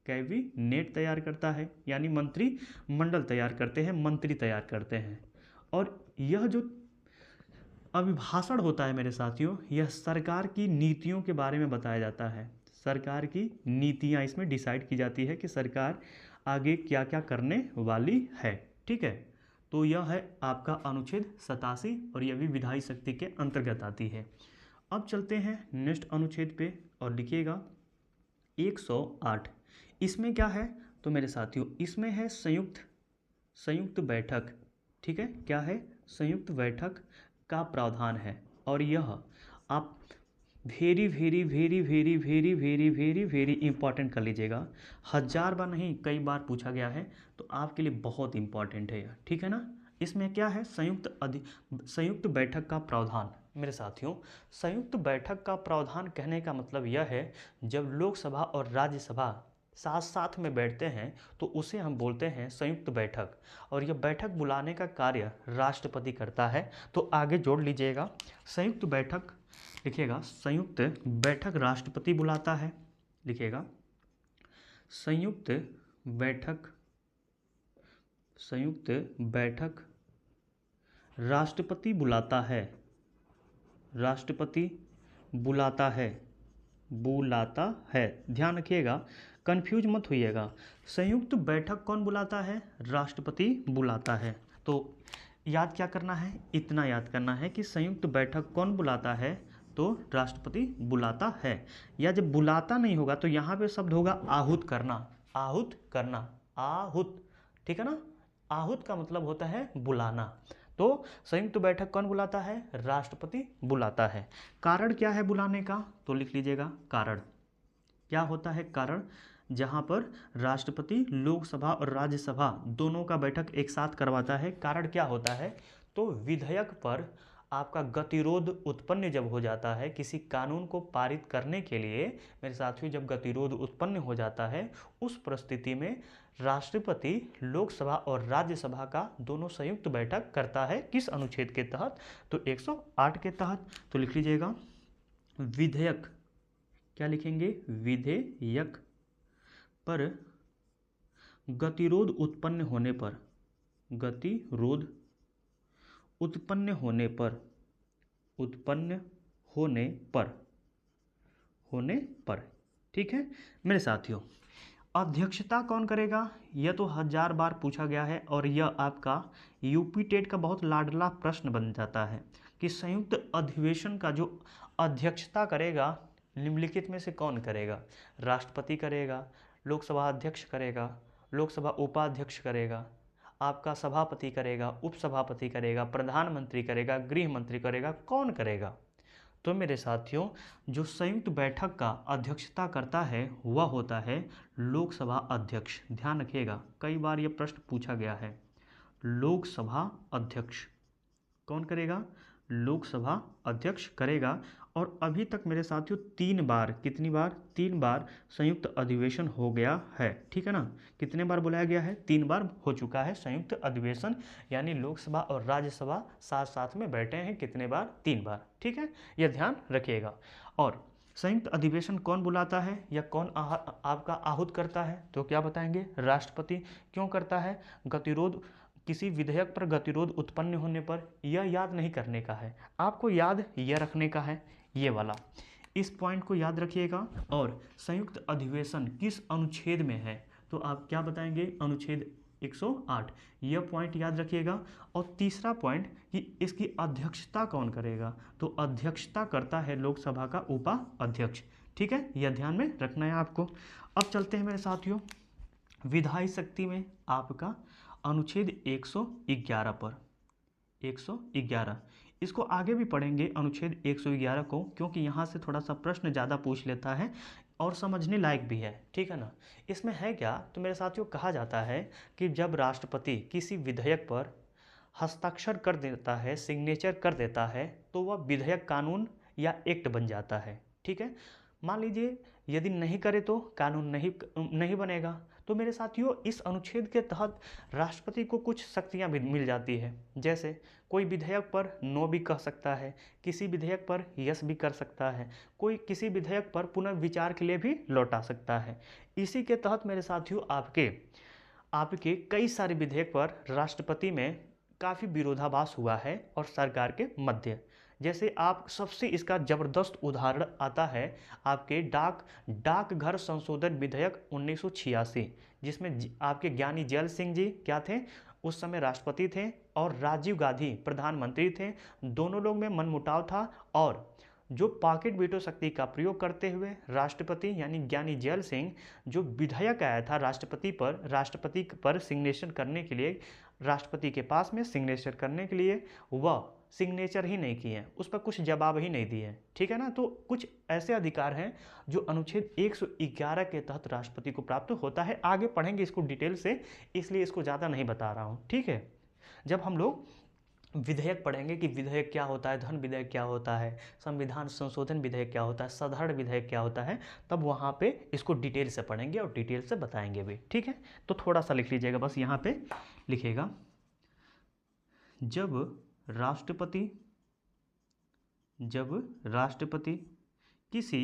कैबिनेट तैयार करता है, यानी मंत्री मंडल तैयार करते हैं, मंत्री तैयार करते हैं। और यह जो अभिभाषण होता है मेरे साथियों, यह सरकार की नीतियों के बारे में बताया जाता है। सरकार की नीतियाँ इसमें डिसाइड की जाती है कि सरकार आगे क्या क्या करने वाली है। ठीक है, तो यह है आपका अनुच्छेद 87 और यह भी विधायी शक्ति के अंतर्गत आती है। अब चलते हैं नेक्स्ट अनुच्छेद पे और लिखिएगा 108। इसमें क्या है तो मेरे साथियों, इसमें है संयुक्त बैठक। ठीक है, क्या है, संयुक्त बैठक का प्रावधान है। और यह आप very very very very very very very very important कर लीजिएगा। 1000 बार नहीं, कई बार पूछा गया है, तो आपके लिए बहुत इंपॉर्टेंट है यह। ठीक है ना। इसमें क्या है, संयुक्त बैठक का प्रावधान। मेरे साथियों, संयुक्त बैठक का प्रावधान कहने का मतलब यह है, जब लोकसभा और राज्यसभा साथ साथ में बैठते हैं तो उसे हम बोलते हैं संयुक्त बैठक। और यह बैठक बुलाने का कार्य राष्ट्रपति करता है। तो आगे जोड़ लीजिएगा, संयुक्त बैठक लिखिएगा, संयुक्त बैठक राष्ट्रपति बुलाता है। लिखिएगा, संयुक्त बैठक राष्ट्रपति बुलाता है। राष्ट्रपति बुलाता है। ध्यान रखिएगा, कंफ्यूज मत होइएगा। संयुक्त बैठक कौन बुलाता है, राष्ट्रपति बुलाता है। तो याद क्या करना है, इतना याद करना है कि संयुक्त बैठक कौन बुलाता है, तो राष्ट्रपति बुलाता है। या जब बुलाता नहीं होगा तो यहाँ पे शब्द होगा आहूत करना। आहूत, ठीक है ना। आहूत का मतलब होता है बुलाना। तो संयुक्त बैठक कौन बुलाता है, राष्ट्रपति बुलाता है। कारण क्या है बुलाने का, तो लिख लीजिएगा, कारण क्या होता है, कारण जहां पर राष्ट्रपति लोकसभा और राज्यसभा दोनों का बैठक एक साथ करवाता है। कारण क्या होता है, तो विधेयक पर आपका गतिरोध उत्पन्न जब हो जाता है, किसी कानून को पारित करने के लिए मेरे साथियों जब गतिरोध उत्पन्न हो जाता है, उस परिस्थिति में राष्ट्रपति लोकसभा और राज्यसभा का दोनों संयुक्त बैठक करता है। किस अनुच्छेद के तहत, तो 108 के तहत। तो लिख लीजिएगा, विधेयक, क्या लिखेंगे, विधेयक पर गतिरोध उत्पन्न होने पर, गतिरोध उत्पन्न होने पर, ठीक है मेरे साथियों। अध्यक्षता कौन करेगा, यह तो 1000 बार पूछा गया है और यह आपका यूपी टेट का बहुत लाडला प्रश्न बन जाता है कि संयुक्त अधिवेशन का जो अध्यक्षता करेगा निम्नलिखित में से कौन करेगा। राष्ट्रपति करेगा, लोकसभा अध्यक्ष करेगा, लोकसभा उपाध्यक्ष करेगा, आपका सभापति करेगा, उपसभापति करेगा, प्रधानमंत्री करेगा, गृह मंत्री करेगा, कौन करेगा। तो मेरे साथियों, जो संयुक्त बैठक का अध्यक्षता करता है वह होता है लोकसभा अध्यक्ष। ध्यान रखिएगा, कई बार यह प्रश्न पूछा गया है। लोकसभा अध्यक्ष कौन करेगा, लोकसभा अध्यक्ष करेगा। और अभी तक मेरे साथियों 3 बार, कितनी बार, 3 बार संयुक्त अधिवेशन हो गया है। ठीक है ना, कितने बार बुलाया गया है, 3 बार हो चुका है संयुक्त अधिवेशन, यानी लोकसभा और राज्यसभा साथ साथ में बैठे हैं। कितने बार, 3 बार। ठीक है, यह ध्यान रखिएगा। और संयुक्त अधिवेशन कौन बुलाता है या कौन आपका आहूत करता है, तो क्या बताएंगे, राष्ट्रपति। क्यों करता है, गतिरोध, किसी विधेयक पर गतिरोध उत्पन्न होने पर। यह याद नहीं करने का है, आपको याद यह रखने का है, ये वाला, इस पॉइंट को याद रखिएगा। और संयुक्त अधिवेशन किस अनुच्छेद में है, तो आप क्या बताएंगे, अनुच्छेद 108, यह पॉइंट याद रखिएगा। और तीसरा पॉइंट कि इसकी अध्यक्षता कौन करेगा, तो अध्यक्षता करता है लोकसभा का उपाध्यक्ष। ठीक है, यह ध्यान में रखना है आपको। अब चलते हैं मेरे साथियों विधायी शक्ति में आपका अनुच्छेद 111 पर। 111 इसको आगे भी पढ़ेंगे अनुच्छेद 111 को, क्योंकि यहाँ से थोड़ा सा प्रश्न ज़्यादा पूछ लेता है और समझने लायक भी है। ठीक है ना। इसमें है क्या, तो मेरे साथियों कहा जाता है कि जब राष्ट्रपति किसी विधेयक पर हस्ताक्षर कर देता है, सिग्नेचर कर देता है, तो वह विधेयक कानून या एक्ट बन जाता है। ठीक है, मान लीजिए यदि नहीं करे तो कानून नहीं बनेगा। तो मेरे साथियों इस अनुच्छेद के तहत राष्ट्रपति को कुछ शक्तियां भी मिल जाती है, जैसे कोई विधेयक पर नो भी कह सकता है, किसी विधेयक पर यस भी कर सकता है, कोई किसी विधेयक पर पुनर्विचार के लिए भी लौटा सकता है। इसी के तहत मेरे साथियों आपके आपके कई सारे विधेयक पर राष्ट्रपति में काफ़ी विरोधाभास हुआ है और सरकार के मध्य। जैसे आप सबसे इसका ज़बरदस्त उदाहरण आता है आपके डाकघर संशोधन विधेयक 1986, जिसमें आपके ज्ञानी जैल सिंह जी क्या थे, उस समय राष्ट्रपति थे और राजीव गांधी प्रधानमंत्री थे। दोनों लोग में मनमुटाव था और जो पॉकेट वीटो शक्ति का प्रयोग करते हुए राष्ट्रपति यानी ज्ञानी जैल सिंह जो विधेयक आया था राष्ट्रपति पर सिग्नेचर करने के लिए, राष्ट्रपति के पास में सिग्नेचर करने के लिए वह सिग्नेचर ही नहीं किए, उस पर कुछ जवाब ही नहीं दिए, ठीक है ना। तो कुछ ऐसे अधिकार हैं जो अनुच्छेद 111 के तहत राष्ट्रपति को प्राप्त होता है। आगे पढ़ेंगे इसको डिटेल से, इसलिए इसको ज़्यादा नहीं बता रहा हूँ, ठीक है। जब हम लोग विधेयक पढ़ेंगे कि विधेयक क्या होता है, धन विधेयक क्या होता है, संविधान संशोधन विधेयक क्या होता है, साधारण विधेयक क्या होता है, तब वहाँ पे इसको डिटेल से पढ़ेंगे और डिटेल से बताएंगे भी, ठीक है। तो थोड़ा सा लिख लीजिएगा, बस यहाँ पे लिखिएगा, जब राष्ट्रपति किसी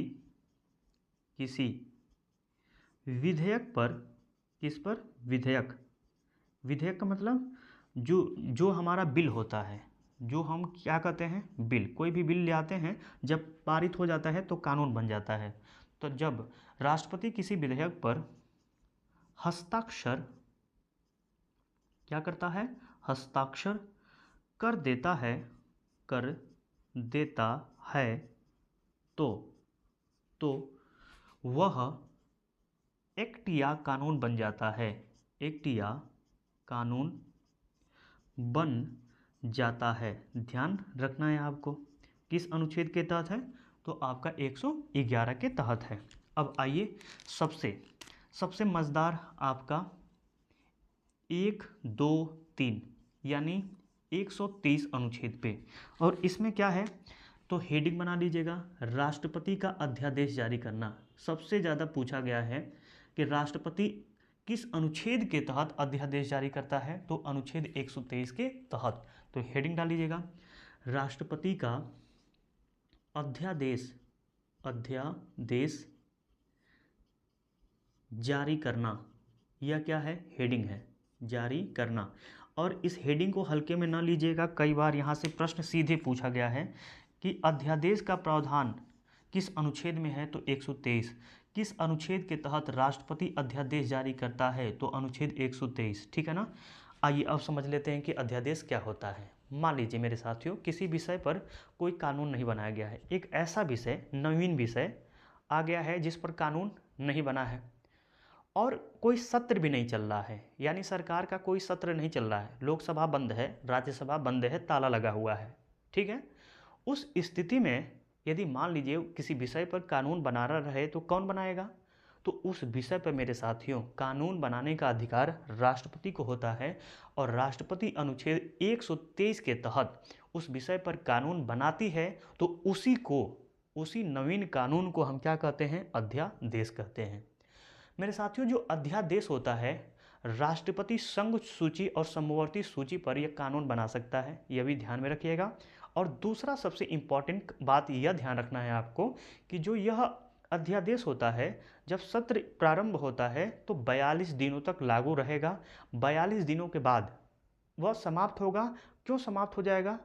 विधेयक पर, किस पर, विधेयक का मतलब जो हमारा बिल होता है, जो हम क्या कहते हैं, बिल, कोई भी बिल ले आते हैं, जब पारित हो जाता है तो कानून बन जाता है। तो जब राष्ट्रपति किसी विधेयक पर हस्ताक्षर क्या करता है, हस्ताक्षर कर देता है तो वह एक्ट या कानून बन जाता है, एक्ट या कानून बन जाता है। ध्यान रखना है आपको, किस अनुच्छेद के तहत है, तो आपका 111 के तहत है। अब आइए सबसे मज़ेदार आपका 1, 2, 3 यानी 123 अनुच्छेद पे, और इसमें क्या है, तो हेडिंग बना लीजिएगा, राष्ट्रपति का अध्यादेश जारी करना। सबसे ज़्यादा पूछा गया है कि राष्ट्रपति किस अनुच्छेद के तहत अध्यादेश जारी करता है, तो अनुच्छेद 123 के तहत। तो हेडिंग डाल लीजिएगा, राष्ट्रपति का अध्यादेश जारी करना, यह क्या है, हेडिंग है, जारी करना। और इस हेडिंग को हल्के में ना लीजिएगा, कई बार यहाँ से प्रश्न सीधे पूछा गया है कि अध्यादेश का प्रावधान किस अनुच्छेद में है, तो 123। किस अनुच्छेद के तहत राष्ट्रपति अध्यादेश जारी करता है, तो अनुच्छेद 123, ठीक है ना। आइए अब समझ लेते हैं कि अध्यादेश क्या होता है। मान लीजिए मेरे साथियों, किसी विषय पर कोई कानून नहीं बनाया गया है, एक ऐसा विषय, नवीन विषय आ गया है जिस पर कानून नहीं बना है और कोई सत्र भी नहीं चल रहा है, यानी सरकार का कोई सत्र नहीं चल रहा है, लोकसभा बंद है, राज्यसभा बंद है, ताला लगा हुआ है, ठीक है। उस स्थिति में यदि मान लीजिए किसी विषय पर कानून बना रहे तो कौन बनाएगा, तो उस विषय पर मेरे साथियों कानून बनाने का अधिकार राष्ट्रपति को होता है और राष्ट्रपति अनुच्छेद 123 के तहत उस विषय पर कानून बनाती है, तो उसी नवीन कानून को हम क्या कहते हैं, अध्यादेश कहते हैं। मेरे साथियों जो अध्यादेश होता है, राष्ट्रपति संघ सूची और समवर्ती सूची पर यह कानून बना सकता है, यह भी ध्यान में रखिएगा। और दूसरा सबसे इम्पॉर्टेंट बात यह ध्यान रखना है आपको कि जो यह अध्यादेश होता है, जब सत्र प्रारंभ होता है तो 42 दिनों तक लागू रहेगा। 42 दिनों के बाद वह समाप्त होगा। क्यों समाप्त हो जाएगा,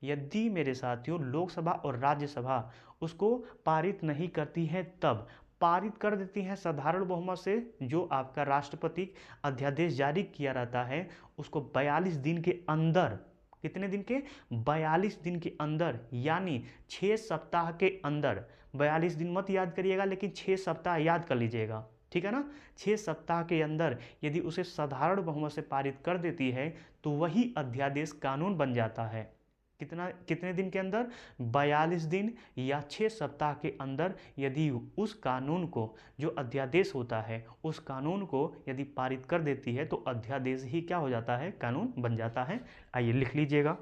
यदि मेरे साथियों लोकसभा और राज्यसभा उसको पारित नहीं करती है, तब पारित कर देती हैं साधारण बहुमत से, जो आपका राष्ट्रपति अध्यादेश जारी किया रहता है उसको 42 दिन के अंदर, कितने दिन के, 42 दिन के अंदर, यानी 6 सप्ताह के अंदर, 42 दिन मत याद करिएगा लेकिन 6 सप्ताह याद कर लीजिएगा, ठीक है ना। 6 सप्ताह के अंदर यदि उसे साधारण बहुमत से पारित कर देती है तो वही अध्यादेश कानून बन जाता है। कितने दिन के अंदर, 42 दिन या 6 सप्ताह के अंदर यदि उस कानून को, जो अध्यादेश होता है, उस कानून को यदि पारित कर देती है तो अध्यादेश ही क्या हो जाता है, कानून बन जाता है। आइए लिख लीजिएगा,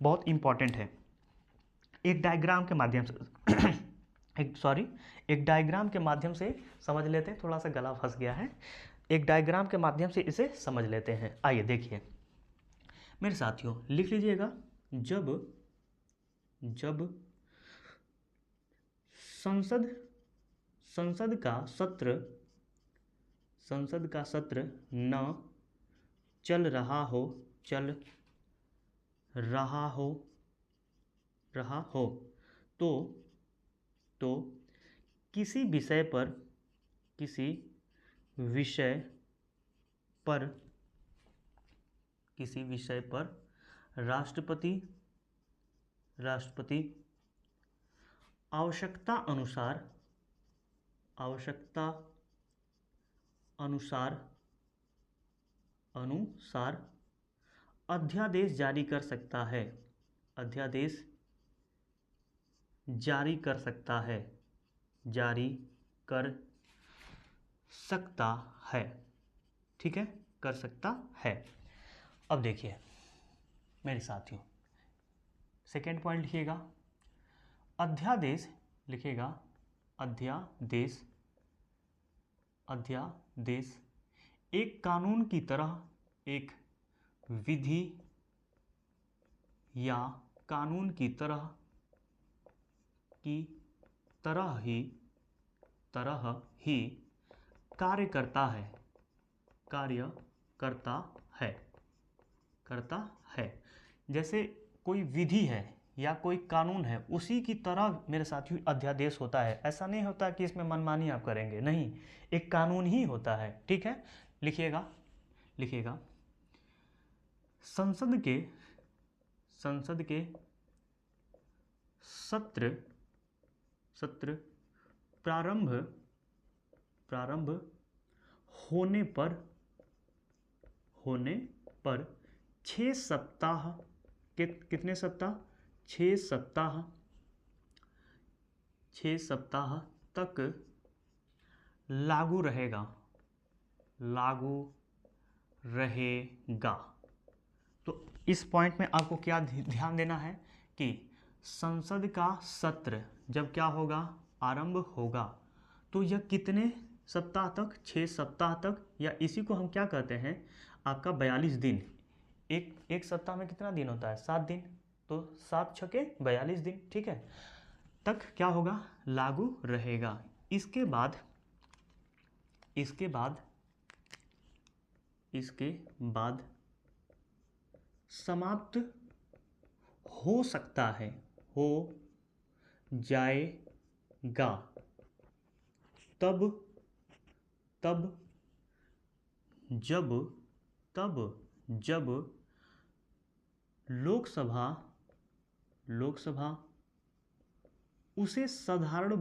बहुत इंपॉर्टेंट है। एक डायग्राम के माध्यम से एक डायग्राम के माध्यम से समझ लेते हैं। थोड़ा सा गला फंस गया है, एक डायग्राम के माध्यम से इसे समझ लेते हैं। आइए देखिए मेरे साथियों, लिख लीजिएगा। जब जब संसद संसद का सत्र संसद का सत्र न चल रहा हो चल रहा हो रहा हो तो किसी विषय पर किसी विषय पर किसी विषय पर राष्ट्रपति आवश्यकता अनुसार अध्यादेश जारी कर सकता है। अध्यादेश जारी कर सकता है जारी कर सकता है ठीक है, कर सकता है। अब देखिए मेरे साथियों, सेकेंड पॉइंट लिखिएगा। अध्यादेश लिखिएगा। अध्यादेश अध्यादेश एक कानून की तरह, एक विधि या कानून की तरह ही कार्य करता है। जैसे कोई विधि है या कोई कानून है, उसी की तरह मेरे साथियों अध्यादेश होता है। ऐसा नहीं होता कि इसमें मनमानी आप करेंगे, नहीं, एक कानून ही होता है। ठीक है, लिखिएगा। संसद के सत्र प्रारंभ होने पर 6 सप्ताह कितने सप्ताह? 6 सप्ताह तक लागू रहेगा। तो इस पॉइंट में आपको क्या ध्यान देना है कि संसद का सत्र जब क्या होगा, आरंभ होगा, तो यह कितने सप्ताह तक? 6 सप्ताह तक, या इसी को हम क्या कहते हैं, आपका 42 दिन। एक सप्ताह में कितना दिन होता है? 7 दिन, तो 7 छके 42 दिन, ठीक है, तक क्या होगा, लागू रहेगा। इसके बाद समाप्त हो सकता है, हो जाएगा तब जब लोकसभा उसे साधारण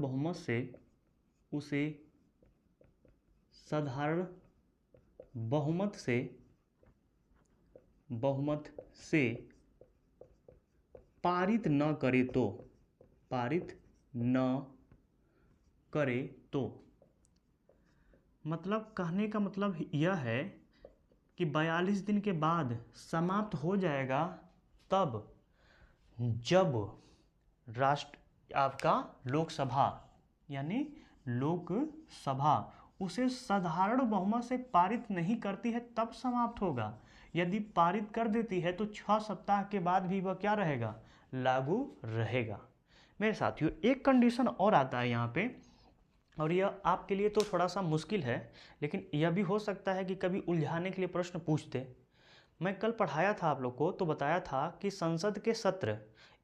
बहुमत से पारित न करे तो मतलब कहने का मतलब यह है कि 42 दिन के बाद समाप्त हो जाएगा तब जब आपका लोकसभा यानी लोकसभा उसे साधारण बहुमत से पारित नहीं करती है, तब समाप्त होगा। यदि पारित कर देती है तो 6 सप्ताह के बाद भी वह क्या रहेगा, लागू रहेगा। मेरे साथियों, एक कंडीशन और आता है यहाँ पे, और यह आपके लिए तो थोड़ा सा मुश्किल है, लेकिन यह भी हो सकता है कि कभी उलझाने के लिए प्रश्न पूछ दे। मैं कल पढ़ाया था आप लोग को, तो बताया था कि संसद के सत्र,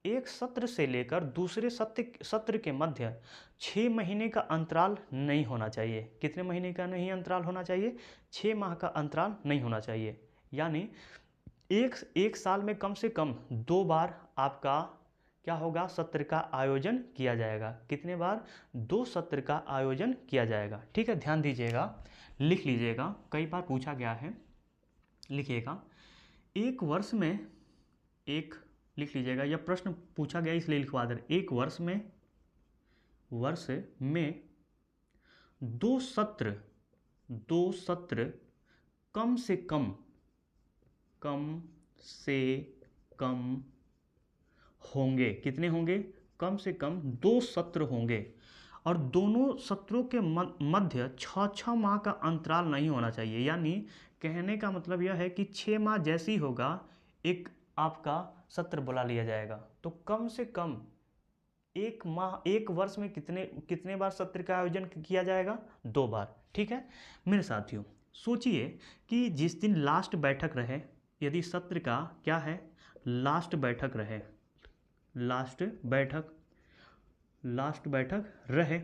एक सत्र से लेकर दूसरे सत्र के मध्य 6 महीने का अंतराल नहीं होना चाहिए। कितने महीने का नहीं अंतराल होना चाहिए? 6 माह का अंतराल नहीं होना चाहिए। यानी एक साल में कम से कम 2 बार आपका क्या होगा, सत्र का आयोजन किया जाएगा। कितने बार? 2 सत्र का आयोजन किया जाएगा। ठीक है, ध्यान दीजिएगा, लिख लीजिएगा, कई बार पूछा गया है, लिखिएगा। एक वर्ष में लिख लीजिएगा, यह प्रश्न पूछा गया इसलिए लिखवा दे। एक वर्ष में 2 सत्र कम से कम होंगे। कितने होंगे? कम से कम 2 सत्र होंगे। और दोनों सत्रों के मध्य 6 माह का अंतराल नहीं होना चाहिए। यानी कहने का मतलब यह है कि 6 माह जैसे ही होगा एक आपका सत्र बुला लिया जाएगा। तो कम से कम एक वर्ष में कितने कितने बार सत्र का आयोजन किया जाएगा? 2 बार। ठीक है मेरे साथियों, सोचिए कि जिस दिन लास्ट बैठक रहे, यदि सत्र का क्या है, लास्ट बैठक रहे, लास्ट बैठक रहे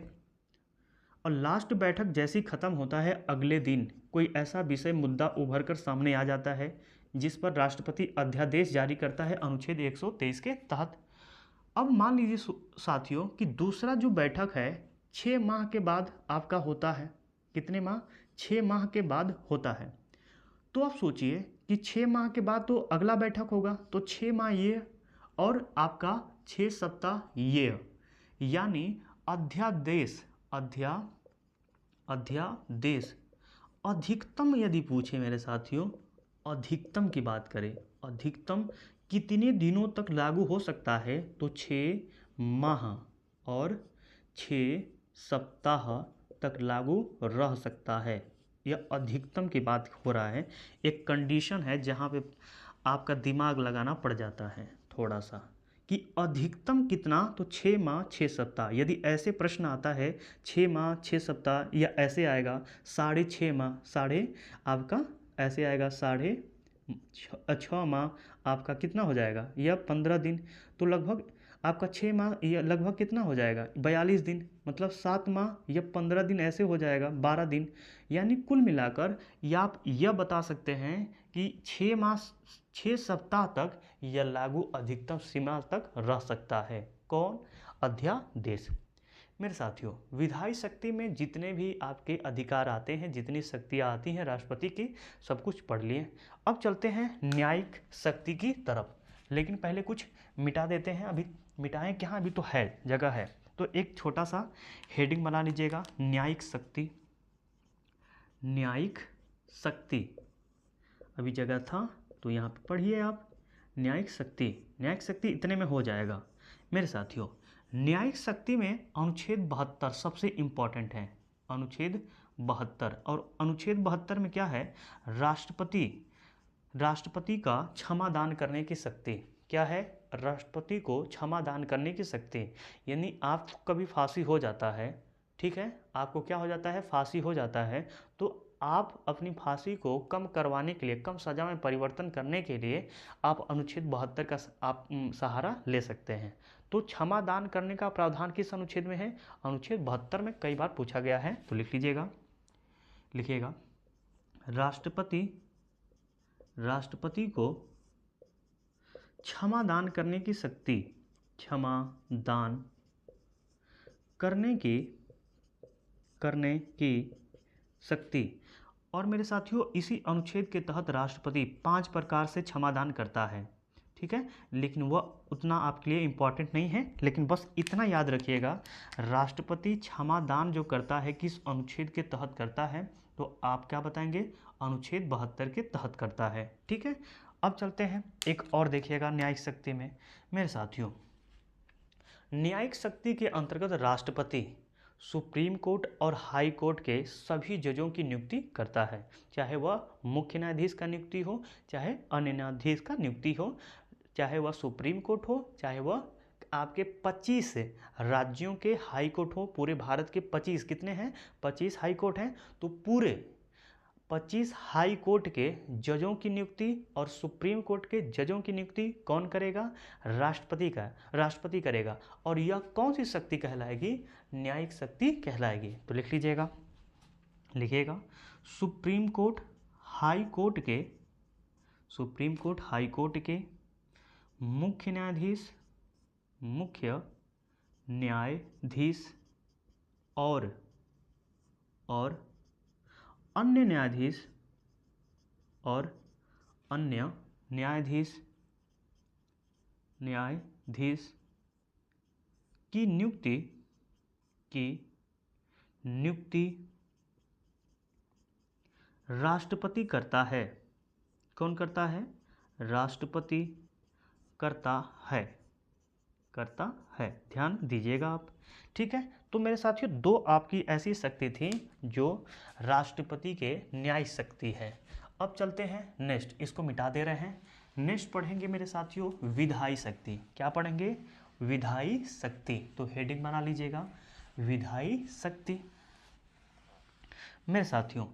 और लास्ट बैठक जैसे ही खत्म होता है, अगले दिन कोई ऐसा विषय मुद्दा उभर कर सामने आ जाता है जिस पर राष्ट्रपति अध्यादेश जारी करता है अनुच्छेद 123 के तहत। अब मान लीजिए साथियों कि दूसरा जो बैठक है 6 माह के बाद आपका होता है। कितने माह? 6 माह के बाद होता है। तो आप सोचिए कि 6 माह के बाद तो अगला बैठक होगा, तो 6 माह ये और आपका 6 सप्ताह ये, यानी अध्यादेश अधिकतम यदि पूछे मेरे साथियों, अधिकतम की बात करें, अधिकतम कितने दिनों तक लागू हो सकता है, तो 6 माह और 6 सप्ताह तक लागू रह सकता है। यह अधिकतम की बात हो रहा है। एक कंडीशन है जहाँ पे आपका दिमाग लगाना पड़ जाता है थोड़ा सा कि अधिकतम कितना, तो 6 माह 6 सप्ताह। यदि ऐसे प्रश्न आता है 6 माह 6 सप्ताह, या ऐसे आएगा 6.5 माह, आपका ऐसे आएगा 6.5 माह आपका कितना हो जाएगा, यह 15 दिन। तो लगभग आपका 6 माह यह लगभग कितना हो जाएगा, 42 दिन। मतलब 7 माह या 15 दिन ऐसे हो जाएगा, 12 दिन। यानी कुल मिलाकर या आप यह बता सकते हैं कि 6 माह 6 सप्ताह तक यह लागू अधिकतम सीमा तक रह सकता है। कौन? अध्यादेश। मेरे साथियों, विधायी शक्ति में जितने भी आपके अधिकार आते हैं, जितनी शक्तियाँ आती हैं राष्ट्रपति की, सब कुछ पढ़ लिए। अब चलते हैं न्यायिक शक्ति की तरफ, लेकिन पहले कुछ मिटा देते हैं। अभी मिटाएं क्या, अभी तो है, जगह है। तो एक छोटा सा हेडिंग बना लीजिएगा, न्यायिक शक्ति। न्यायिक शक्ति अभी जगह था तो यहाँ पे पढ़िए आप। न्यायिक शक्ति इतने में हो जाएगा। मेरे साथियों, न्यायिक शक्ति में अनुच्छेद 72 सबसे इम्पॉर्टेंट है। अनुच्छेद 72, और अनुच्छेद 72 में क्या है, राष्ट्रपति का क्षमा दान करने की शक्ति। क्या है? राष्ट्रपति को क्षमा दान करने की शक्ति। यानी आपको कभी फांसी हो जाता है, ठीक है, आपको क्या हो जाता है, फांसी हो जाता है, तो आप अपनी फांसी को कम करवाने के लिए, कम सजा में परिवर्तन करने के लिए आप अनुच्छेद 72 का आप सहारा ले सकते हैं। तो क्षमा दान करने का प्रावधान किस अनुच्छेद में है? अनुच्छेद 72 में। कई बार पूछा गया है, तो लिख लीजिएगा, लिखिएगा, राष्ट्रपति को क्षमा दान करने की शक्ति, क्षमा दान करने की शक्ति। और मेरे साथियों, इसी अनुच्छेद के तहत राष्ट्रपति 5 प्रकार से क्षमादान करता है, ठीक है, लेकिन वह उतना आपके लिए इम्पॉर्टेंट नहीं है। लेकिन बस इतना याद रखिएगा, राष्ट्रपति क्षमादान जो करता है किस अनुच्छेद के तहत करता है, तो आप क्या बताएंगे, अनुच्छेद 72 के तहत करता है। ठीक है, अब चलते हैं एक और देखिएगा न्यायिक शक्ति में। मेरे साथियों, न्यायिक शक्ति के अंतर्गत राष्ट्रपति सुप्रीम कोर्ट और हाई कोर्ट के सभी जजों की नियुक्ति करता है, चाहे वह मुख्य न्यायाधीश का नियुक्ति हो, चाहे अन्य न्यायाधीश का नियुक्ति हो, चाहे वह सुप्रीम कोर्ट हो, चाहे वह आपके 25 राज्यों के हाई कोर्ट हो। पूरे भारत के 25 कितने हैं, 25 हाई कोर्ट हैं। तो पूरे 25 हाई कोर्ट के जजों की नियुक्ति और सुप्रीम कोर्ट के जजों की नियुक्ति कौन करेगा, राष्ट्रपति करेगा। और यह कौन सी शक्ति कहलाएगी, न्यायिक शक्ति कहलाएगी। तो लिख लीजिएगा, लिखिएगा, सुप्रीम कोर्ट हाई कोर्ट के मुख्य न्यायाधीश और अन्य न्यायाधीश की नियुक्ति राष्ट्रपति करता है। कौन करता है, राष्ट्रपति करता है, ध्यान दीजिएगा आप। ठीक है, तो मेरे साथियों दो आपकी ऐसी शक्ति थी जो राष्ट्रपति के न्याय शक्ति है। अब चलते हैं नेक्स्ट, इसको मिटा दे रहे हैं। नेक्स्ट पढ़ेंगे मेरे साथियों विधायी शक्ति। क्या पढ़ेंगे? विधायी शक्ति। तो हेडिंग बना लीजिएगा, विधायी शक्ति। मेरे साथियों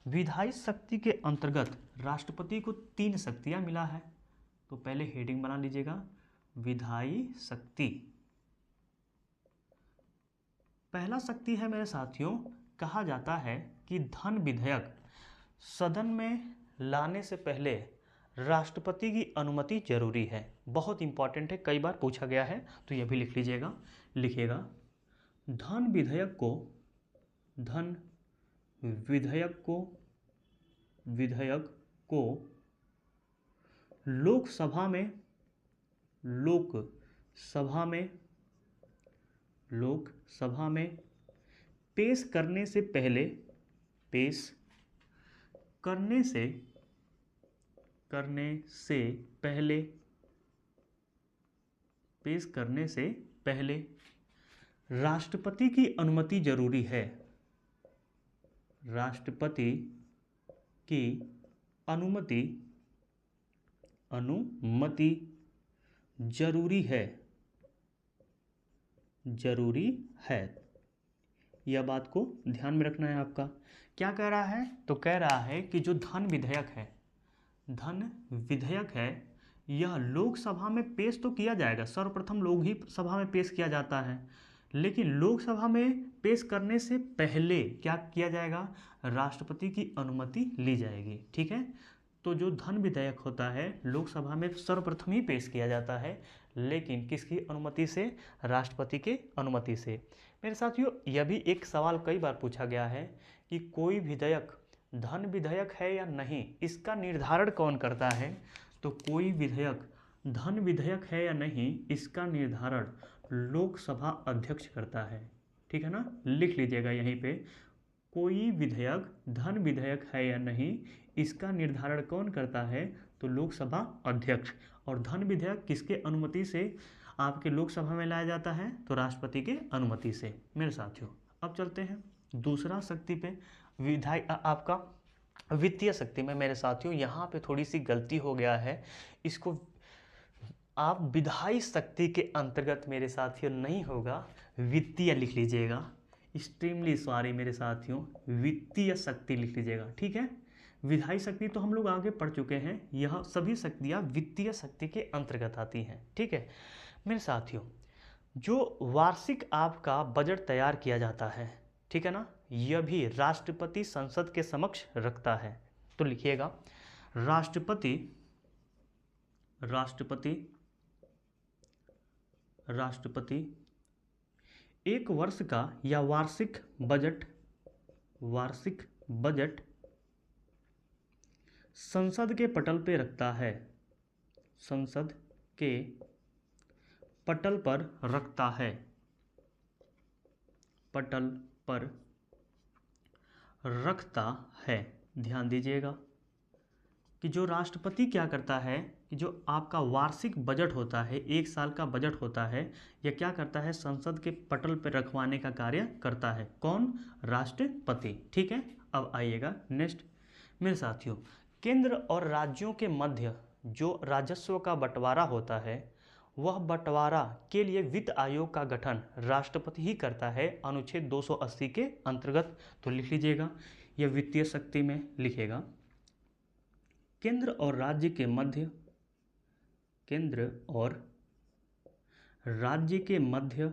विधायी शक्ति के अंतर्गत राष्ट्रपति को 3 शक्तियां मिला है। तो पहले हेडिंग बना लीजिएगा, विधायी शक्ति। पहला शक्ति है मेरे साथियों, कहा जाता है कि धन विधेयक सदन में लाने से पहले राष्ट्रपति की अनुमति जरूरी है। बहुत इंपॉर्टेंट है, कई बार पूछा गया है, तो यह भी लिख लीजिएगा। लिखिएगा, धन विधेयक को लोकसभा में पेश करने से पहले राष्ट्रपति की अनुमति जरूरी है। राष्ट्रपति की अनुमति जरूरी है। यह बात को ध्यान में रखना है आपका। क्या कह रहा है? तो कह रहा है कि जो धन विधेयक है यह लोकसभा में पेश तो किया जाएगा, सर्वप्रथम लोग ही सभा में पेश किया जाता है, लेकिन लोकसभा में पेश करने से पहले क्या किया जाएगा? राष्ट्रपति की अनुमति ली जाएगी। ठीक है, तो जो धन विधेयक होता है लोकसभा में सर्वप्रथम ही पेश किया जाता है, लेकिन किसकी अनुमति से? राष्ट्रपति के अनुमति से। मेरे साथियों यह भी एक सवाल कई बार पूछा गया है कि कोई विधेयक धन विधेयक है या नहीं, इसका निर्धारण कौन करता है? तो कोई विधेयक धन विधेयक है या नहीं, इसका निर्धारण लोकसभा अध्यक्ष करता है। ठीक है ना, लिख लीजिएगा यहीं पे, कोई विधेयक धन विधेयक है या नहीं, इसका निर्धारण कौन करता है? तो लोकसभा अध्यक्ष। और धन विधेयक किसके अनुमति से आपके लोकसभा में लाया जाता है? तो राष्ट्रपति के अनुमति से। मेरे साथियों अब चलते हैं दूसरा शक्ति पे, आपका वित्तीय शक्ति में। मेरे साथियों यहाँ पे थोड़ी सी गलती हो गया है, इसको आप विधायी शक्ति के अंतर्गत मेरे साथियों नहीं होगा, वित्तीय लिख लीजिएगा। एक्सट्रीमली सॉरी मेरे साथियों, वित्तीय शक्ति लिख लीजिएगा। ठीक है, विधायी शक्ति तो हम लोग आगे पढ़ चुके हैं, यह सभी शक्तियाँ वित्तीय शक्ति के अंतर्गत आती हैं। ठीक है मेरे साथियों, जो वार्षिक आपका बजट तैयार किया जाता है, ठीक है ना, यह भी राष्ट्रपति संसद के समक्ष रखता है। तो लिखिएगा, राष्ट्रपति एक वर्ष का या वार्षिक बजट संसद के पटल पे रखता है। संसद के पटल पर रखता है। पटल पर रखता है। ध्यान दीजिएगा कि जो राष्ट्रपति क्या करता है कि जो आपका वार्षिक बजट होता है, एक साल का बजट होता है, यह क्या करता है? संसद के पटल पर रखवाने का कार्य करता है। कौन? राष्ट्रपति। ठीक है, अब आइएगा नेक्स्ट मेरे साथियों, केंद्र और राज्यों के मध्य जो राजस्व का बंटवारा होता है, वह बंटवारा के लिए वित्त आयोग का गठन राष्ट्रपति ही करता है, अनुच्छेद 280 के अंतर्गत। तो लिख लीजिएगा, यह वित्तीय शक्ति में लिखेगा, केंद्र और राज्य के मध्य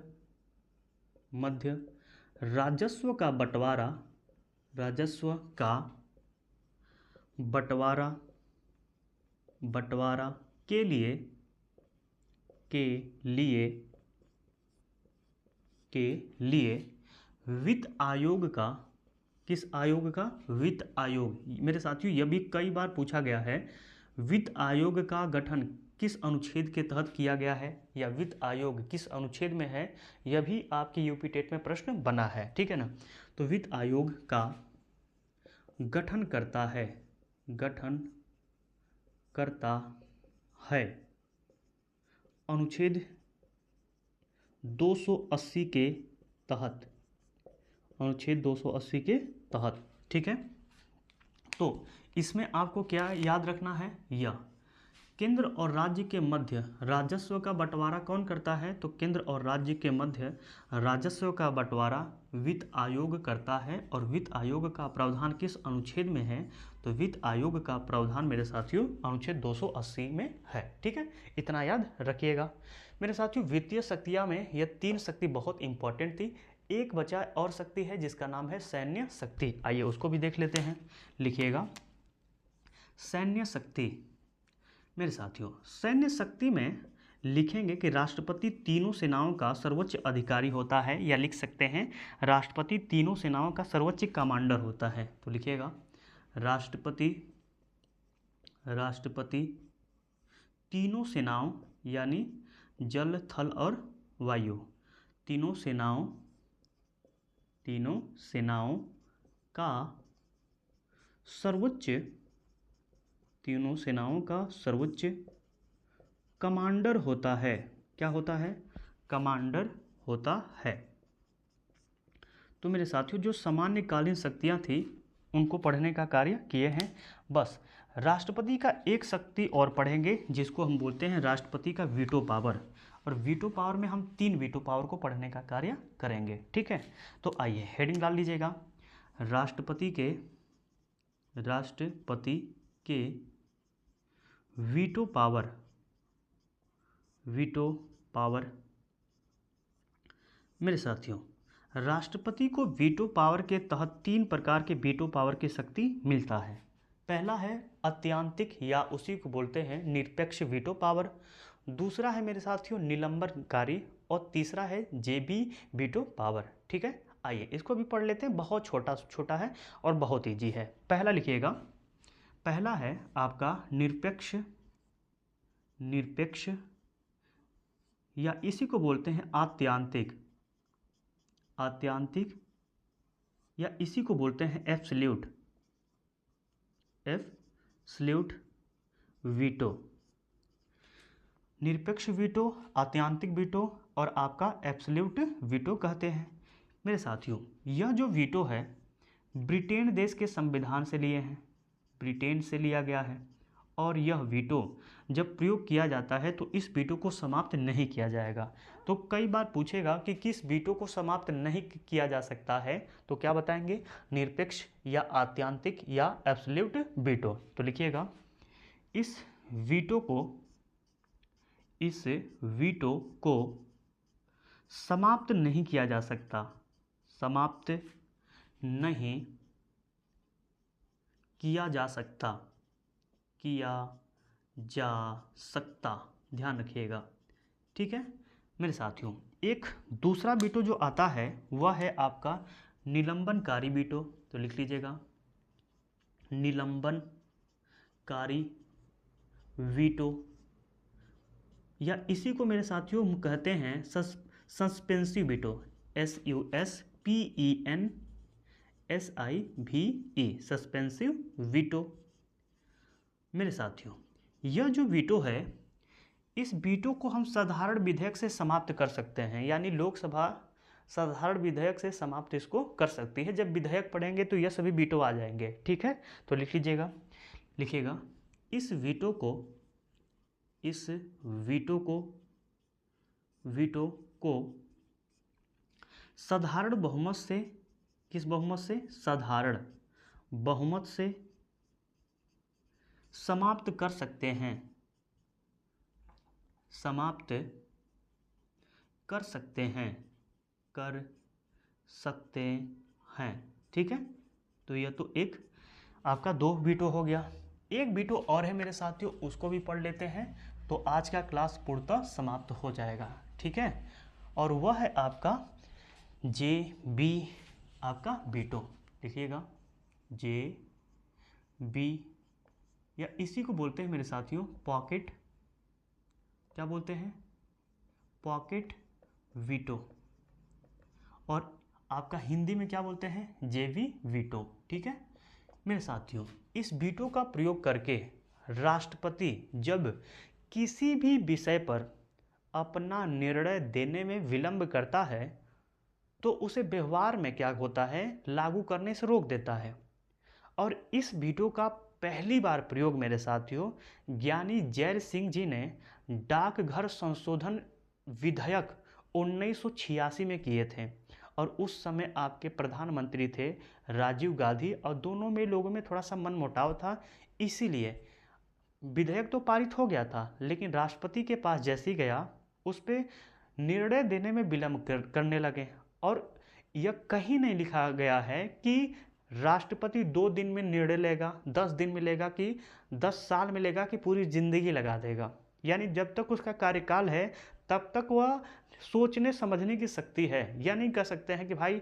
राजस्व का बंटवारा के लिए वित्त आयोग का, किस आयोग का? वित्त आयोग। मेरे साथियों यह भी कई बार पूछा गया है, वित्त आयोग का गठन किस अनुच्छेद के तहत किया गया है, या वित्त आयोग किस अनुच्छेद में है, यह भी आपके यूपी टेट में प्रश्न बना है। ठीक है ना, तो वित्त आयोग का गठन करता है अनुच्छेद 280 के तहत। अनुच्छेद 280 के तहत। ठीक है, तो इसमें आपको क्या याद रखना है, यह केंद्र और राज्य के मध्य राजस्व का बंटवारा कौन करता है, तो केंद्र और राज्य के मध्य राजस्व का बंटवारा वित्त आयोग करता है। और वित्त आयोग का प्रावधान किस अनुच्छेद में है, तो वित्त आयोग का प्रावधान मेरे साथियों अनुच्छेद 280 में है। ठीक है, इतना याद रखिएगा मेरे साथियों। वित्तीय शक्तियाँ में यह 3 शक्ति बहुत इंपॉर्टेंट थी। एक बचा और शक्ति है जिसका नाम है सैन्य शक्ति। आइए उसको भी देख लेते हैं, लिखिएगा सैन्य शक्ति। मेरे साथियों सैन्य शक्ति में लिखेंगे कि राष्ट्रपति तीनों सेनाओं का सर्वोच्च अधिकारी होता है, या लिख सकते हैं राष्ट्रपति तीनों सेनाओं का सर्वोच्च कमांडर होता है। तो लिखिएगा राष्ट्रपति तीनों सेनाओं यानी जल थल और वायु तीनों सेनाओं का सर्वोच्च कमांडर होता है। क्या होता है, कमांडर होता है। तो मेरे साथियों जो सामान्य कालीन शक्तियां थी उनको पढ़ने का कार्य किए हैं। बस राष्ट्रपति का एक शक्ति और पढ़ेंगे जिसको हम बोलते हैं राष्ट्रपति का वीटो पावर। और वीटो पावर में हम 3 वीटो पावर को पढ़ने का कार्य करेंगे। ठीक है, तो आइए हेडिंग डाल लीजिएगा, राष्ट्रपति के वीटो पावर। मेरे साथियों राष्ट्रपति को वीटो पावर के तहत 3 प्रकार के वीटो पावर की शक्ति मिलता है। पहला है अत्यांतिक या उसी को बोलते हैं निरपेक्ष वीटो पावर। दूसरा है मेरे साथियों निलंबनकारी, और तीसरा है जेबी वीटो पावर। ठीक है, आइए इसको भी पढ़ लेते हैं। बहुत छोटा है और बहुत ईजी है। पहला लिखिएगा, पहला है आपका निरपेक्ष या इसी को बोलते हैं आत्यांतिक या इसी को बोलते हैं एब्सोल्यूट वीटो। निरपेक्ष वीटो, आत्यांतिक वीटो और आपका एब्सोल्यूट वीटो कहते हैं। मेरे साथियों यह जो वीटो है ब्रिटेन देश के संविधान से लिए हैं, ब्रिटेन से लिया गया है। और यह वीटो जब प्रयोग किया जाता है तो इस वीटो को समाप्त नहीं किया जाएगा। तो कई बार पूछेगा कि किस वीटो को समाप्त नहीं किया जा सकता है, तो क्या बताएंगे, निरपेक्ष या आत्यांतिक या एब्सोल्यूट वीटो। तो लिखिएगा इस वीटो को समाप्त नहीं किया जा सकता, समाप्त नहीं किया जा सकता, ध्यान रखिएगा। ठीक है मेरे साथियों, एक दूसरा वीटो जो आता है वह है आपका निलंबनकारी वीटो। तो लिख लीजिएगा निलंबनकारी वीटो, या इसी को मेरे साथियों हम कहते हैं suspensive veto, SUSPENSIVE, suspensive veto. मेरे साथियों यह जो वीटो है इस वीटो को हम साधारण विधेयक से समाप्त कर सकते हैं, यानी लोकसभा साधारण विधेयक से समाप्त इसको कर सकती है। जब विधेयक पढ़ेंगे तो यह सभी वीटो आ जाएंगे। ठीक है, तो लिख लीजिएगा, लिखिएगा इस वीटो को साधारण बहुमत से, किस बहुमत से, साधारण बहुमत से समाप्त कर सकते हैं, ठीक है, तो यह तो एक आपका 2 वीटो हो गया। एक वीटो और है मेरे साथियों, उसको भी पढ़ लेते हैं तो आज का क्लास पूर्णतः समाप्त हो जाएगा। ठीक है, और वह है आपका JB आपका वीटो। लिखिएगा JB, या इसी को बोलते हैं मेरे साथियों पॉकेट, क्या बोलते हैं, पॉकेट वीटो। और आपका हिंदी में क्या बोलते हैं, JB वीटो। ठीक है मेरे साथियों, इस वीटो का प्रयोग करके राष्ट्रपति जब किसी भी विषय पर अपना निर्णय देने में विलंब करता है तो उसे व्यवहार में क्या होता है, लागू करने से रोक देता है। और इस वीटो का पहली बार प्रयोग मेरे साथियों ज्ञानी जैल सिंह जी ने डाकघर संशोधन विधेयक 1986 में किए थे। और उस समय आपके प्रधानमंत्री थे राजीव गांधी, और दोनों में लोगों में थोड़ा सा मनमुटाव था। इसीलिए विधेयक तो पारित हो गया था, लेकिन राष्ट्रपति के पास जैसे ही गया उस पर निर्णय देने में विलंब करने लगे। और यह कहीं नहीं लिखा गया है कि राष्ट्रपति 2 दिन में निर्णय लेगा, 10 दिन में लेगा, कि 10 साल में लेगा, कि पूरी जिंदगी लगा देगा। यानी जब तक उसका कार्यकाल है तब तक वह सोचने समझने की शक्ति है। या नहीं कह सकते हैं कि भाई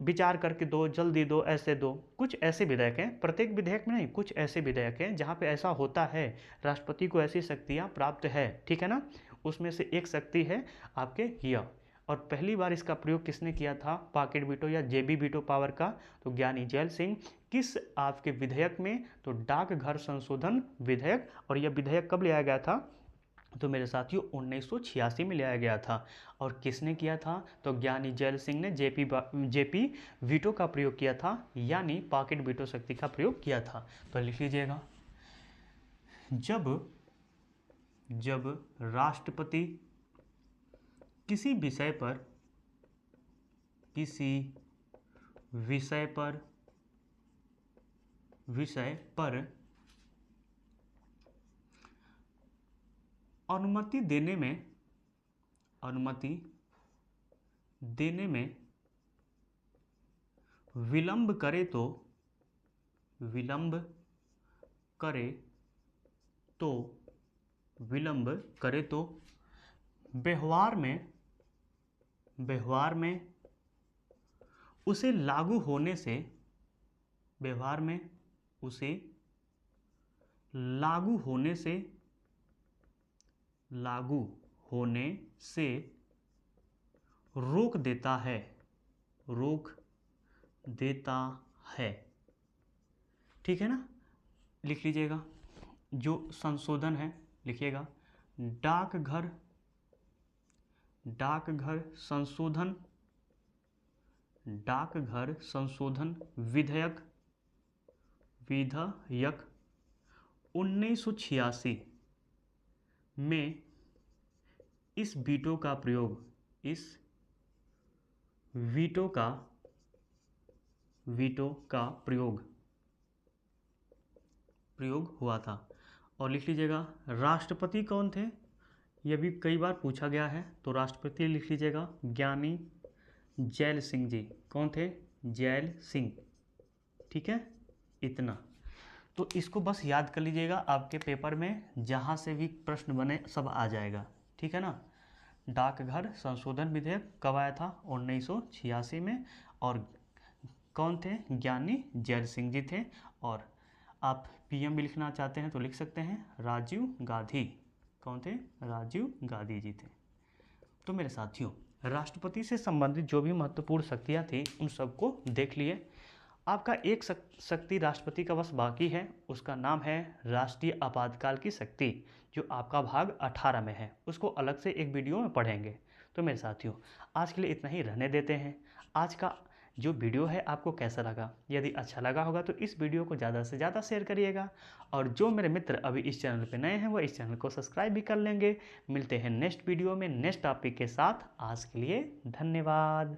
विचार करके दो, जल्दी दो, ऐसे दो। कुछ ऐसे विधेयक हैं, प्रत्येक विधेयक में नहीं, कुछ ऐसे विधेयक हैं जहाँ पे ऐसा होता है, राष्ट्रपति को ऐसी शक्तियाँ प्राप्त है, ठीक है ना। उसमें से एक शक्ति है आपके यह। और पहली बार इसका प्रयोग किसने किया था, पॉकेट वीटो या जेबी वीटो पावर का, तो ज्ञानी जैल सिंह। किस आपके विधेयक में, तो डाकघर संशोधन विधेयक। और यह विधेयक कब लाया गया था, तो मेरे साथियों 1986 में लाया गया था। और किसने किया था, तो ज्ञानी जैल सिंह ने जेपी वीटो का प्रयोग किया था, यानी पॉकेट वीटो शक्ति का प्रयोग किया था। तो लिख लीजिएगा, जब राष्ट्रपति किसी विषय पर अनुमति देने में विलंब करे तो व्यवहार में उसे लागू होने से रोक देता है। ठीक है ना। लिख लीजिएगा, जो संशोधन है लिखिएगा, डाकघर संशोधन विधेयक 1986 में इस वीटो का प्रयोग हुआ था। और लिख लीजिएगा, राष्ट्रपति कौन थे, यह भी कई बार पूछा गया है। तो राष्ट्रपति लिख लीजिएगा, ज्ञानी जैल सिंह जी। कौन थे, जैल सिंह। ठीक है, इतना तो इसको बस याद कर लीजिएगा, आपके पेपर में जहाँ से भी प्रश्न बने सब आ जाएगा। ठीक है ना। डाकघर संशोधन विधेयक कब आया था, 1986 में। और कौन थे, ज्ञानी जैल सिंह जी थे। और आप पीएम भी लिखना चाहते हैं तो लिख सकते हैं, राजीव गांधी। कौन थे, राजीव गांधी जी थे। तो मेरे साथियों, राष्ट्रपति से संबंधित जो भी महत्वपूर्ण शक्तियाँ थी उन सबको देख लिए। आपका एक शक्ति राष्ट्रपति का बस बाकी है, उसका नाम है राष्ट्रीय आपातकाल की शक्ति, जो आपका भाग 18 में है। उसको अलग से एक वीडियो में पढ़ेंगे। तो मेरे साथियों, आज के लिए इतना ही रहने देते हैं। आज का जो वीडियो है आपको कैसा लगा, यदि अच्छा लगा होगा तो इस वीडियो को ज़्यादा से ज़्यादा शेयर करिएगा। और जो मेरे मित्र अभी इस चैनल पर नए हैं वो इस चैनल को सब्सक्राइब भी कर लेंगे। मिलते हैं नेक्स्ट वीडियो में नेक्स्ट टॉपिक के साथ। आज के लिए धन्यवाद।